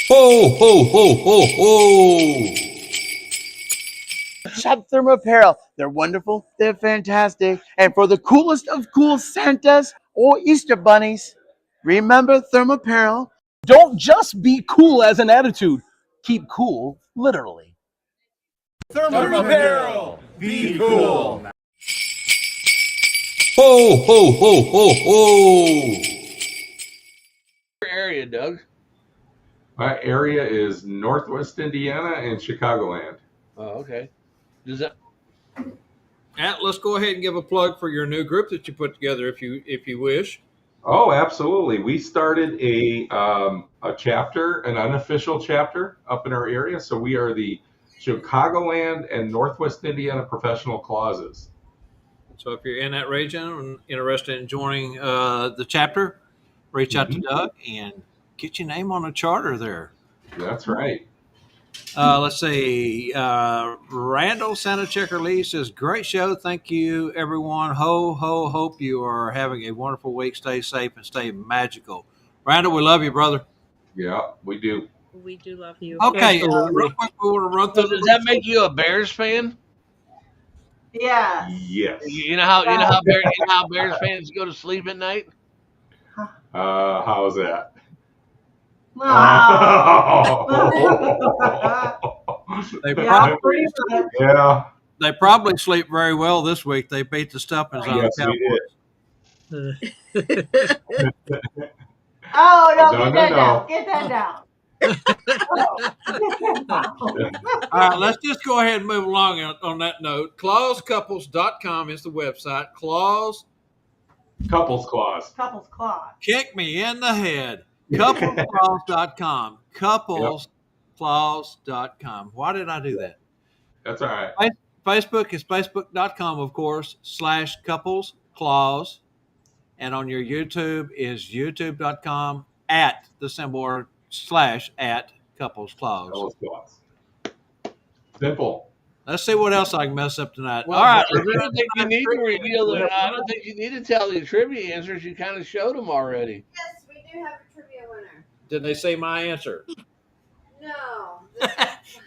Ho, ho, ho, ho, ho! Shop Thermo Apparel. They're wonderful. They're fantastic. And for the coolest of cool Santas or Easter bunnies, remember Thermo Apparel. Don't just be cool as an attitude. Keep cool, literally. Thermo Apparel. Be cool. Ho, ho, ho, ho, ho! Your area, Doug. My area is Northwest Indiana and Chicagoland. Oh, okay. Does that? Matt, let's go ahead and give a plug for your new group that you put together, if you wish. Oh, absolutely. We started a chapter, an unofficial chapter up in our area. So we are the Chicagoland and Northwest Indiana Professional Clauses. So if you're in that region and interested in joining the chapter, reach out to Doug and get your name on a charter there. That's right. Let's see. Randall Santa Checker Lee says, great show. Thank you, everyone. Ho, ho, hope you are having a wonderful week. Stay safe and stay magical. Randall, we love you, brother. Yeah, we do. We do love you. Okay, Absolutely. real quick, we want to run So through does that make you a Bears fan? Yes. Yes. You know how Bears fans go to sleep at night? How's that? They Yeah, probably, pretty much. Yeah. they probably sleep very well this week. They beat the stuffings out of Yes, the we Cowboys. did. Oh, no, No, get no, that no. down. Get that down. All right, let's just go ahead and move along on that note. ClausCouples.com is the website. Claus, Couples clause. Couples Claw. kick me in the head. CouplesClaus.com. CouplesClaus.com. Why did I do that? That's all right. Facebook is Facebook.com, of course, /couples And on your YouTube is YouTube.com @couples clause. Couples clause. Simple. Let's see what else I can mess up tonight. Well, All right. I don't think you need to reveal it. I don't think you need to tell the trivia answers. You kind of showed them already. Yes, we do have a trivia winner. Did they say my answer? No.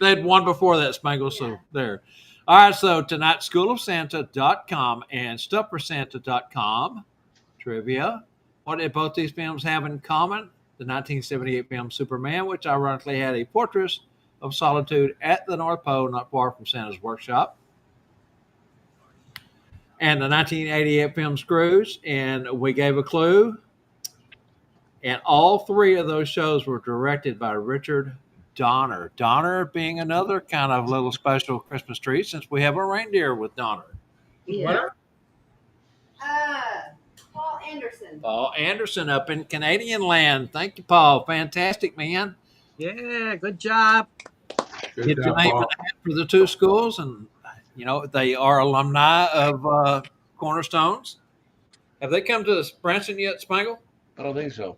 They had one before that, Spangle, so there. All right, so tonight, schoolofsanta.com and stufforsanta.com trivia. What did both these films have in common? The 1978 film Superman, which ironically had a fortress of solitude at the North Pole, not far from Santa's workshop. And the 1988 film Scrooge, and we gave a clue. And all three of those shows were directed by Richard Donner. Donner being another kind of little special Christmas treat since we have a reindeer with Donner. Yeah. Paul Anderson. Paul Anderson up in Canadian land. Thank you, Paul. Fantastic, man. Yeah, good job. Good Get your job, name in Paul. the hat for the two schools, and they are alumni of Cornerstones. Have they come to Branson yet, Spangle? I don't think so.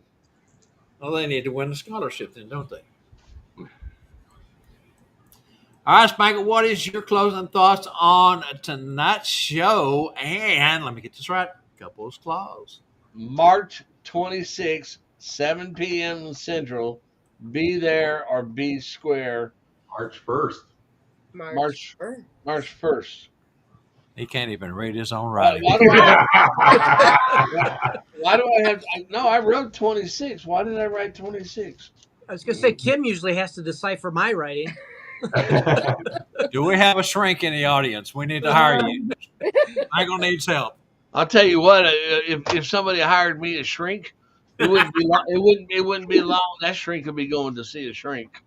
Well, they need to win the scholarship then, don't they? All right, Spangle, what is your closing thoughts on tonight's show? And let me get this right, Couples Claus. March 26th, 7 p.m. Central. Be there or be square. March 1st. March 1st. He can't even read his own Why, writing. why do I have? No, I wrote 26. Why did I write 26? I was going to say, Kim usually has to decipher my writing. Do we have a shrink in the audience? We need to hire you. Spangle needs help. I'll tell you what. If somebody hired me to shrink, it wouldn't be long. It wouldn't be long. That shrink would be going to see a shrink.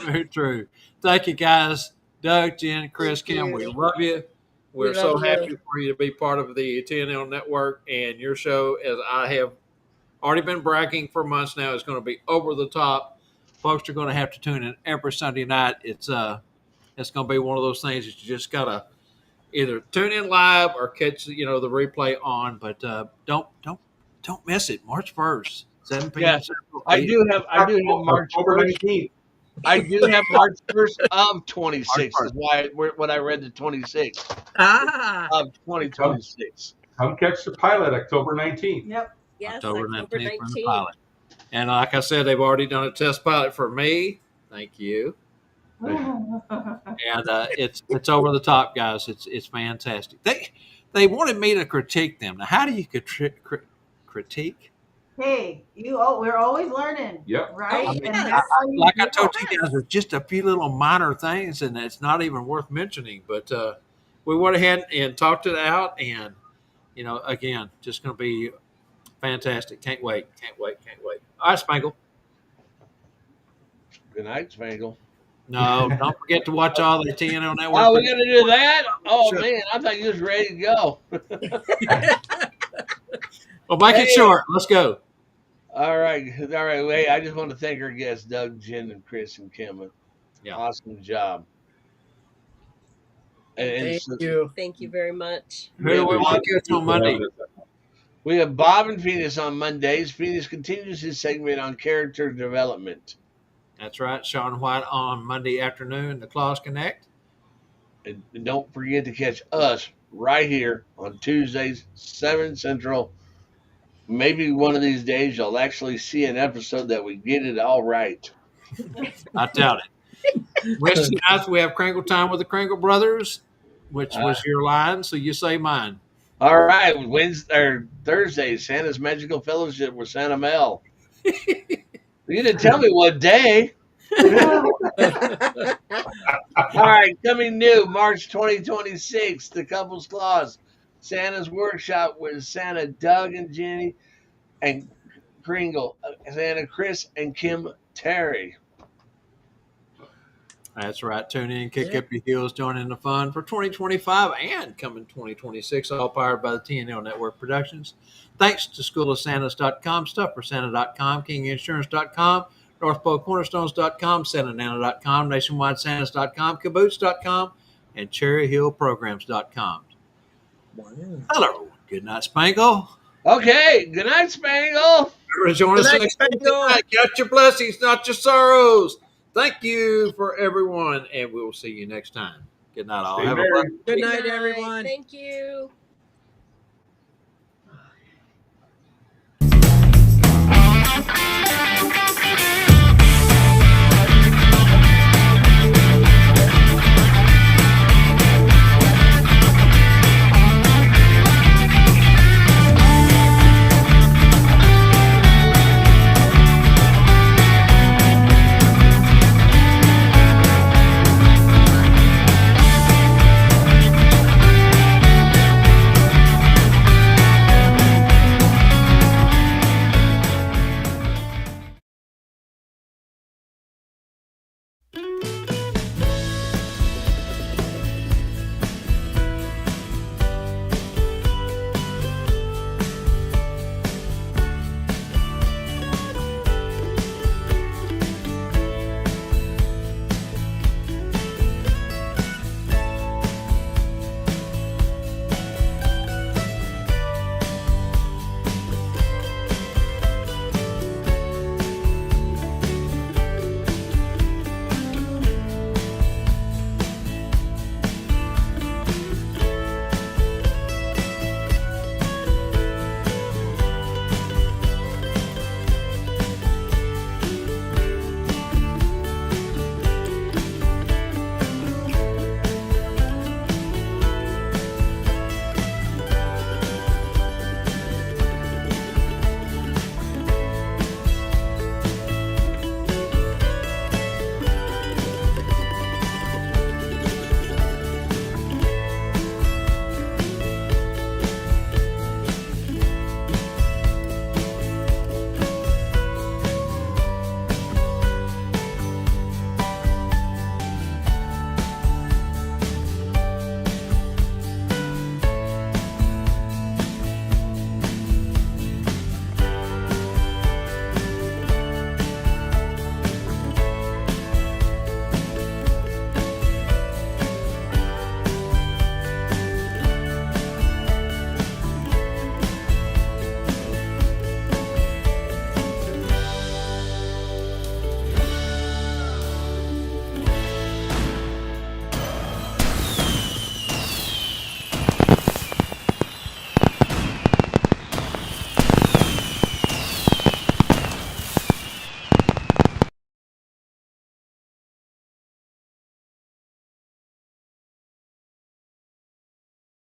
Very true. Thank you, guys. Doug, Jen, Chris, Kim, we love you. We're so happy for you to be part of the TNL Network, and your show, as I have already been bragging for months now, is going to be over the top. Folks are going to have to tune in every Sunday night. It's going to be one of those things that you just got to either tune in live or catch the replay on. But don't miss it. March 1st, 7 p.m. Yeah, I do have March October 1st. 19th. I do have March 1st of 26. Is why when I read the 26 of 2026. Come catch the pilot October 19th. Yep. Yes, October October 19th for the 19th. pilot. And like I said, they've already done a test pilot for me. Thank you. And it's over the top, guys. It's fantastic. They wanted me to critique them. Now, how do you critique? Hey, we're always learning. Yep. Right? I mean, And that's how you like I do told it. you guys, there's just a few little minor things, and it's not even worth mentioning. But we went ahead and talked it out, and again, just going to be fantastic. Can't wait. All right, Spangle. Good night, Spangle. No, don't forget to watch all the TNL Network. Oh, we're gonna do that? Oh man, I thought you was ready to go. Well, make it short. Let's go. All right. Wait, I just want to thank our guests, Doug, Jen, and Chris and Kim. Yeah. Awesome job. And Thank you. Thank you very much. Who do we want to catch on Monday? we have Bob and Phoenix on Mondays. Phoenix continues his segment on character development. That's right. Sean White on Monday afternoon, the Claus Connect. And don't forget to catch us right here on Tuesdays, 7 Central. Maybe one of these days you'll actually see an episode that we get it all right. I doubt it. Wednesday nights we have Kringle Time with the Kringle Brothers, which was your line, so you say mine. All right, Wednesday or Thursday, Santa's Magical Fellowship with Santa Mel. You didn't tell me what day. All right, coming new March 2026, the Couples Claus, Santa's Workshop with Santa Doug and Jenny and Kringle, Santa Chris and Kim Terry. That's right. Tune in, kick up your heels, join in the fun for 2025 and coming 2026, all powered by the TNL Network Productions. Thanks to schoolofsantas.com, stufforsanta.com, kinginsurance.com, northpolecornerstones.com, santanana.com, nationwidesantas.com, caboose.com, and cherryhillprograms.com. Hello, everyone. Good night, Spangle. Okay, good night, Spangle. Join us Good night, next Spangle. night. Count your blessings, not your sorrows. Thank you for everyone, and we will see you next time. Good night, all. Stay Have a merry. blessed Good night, everyone. Thank you.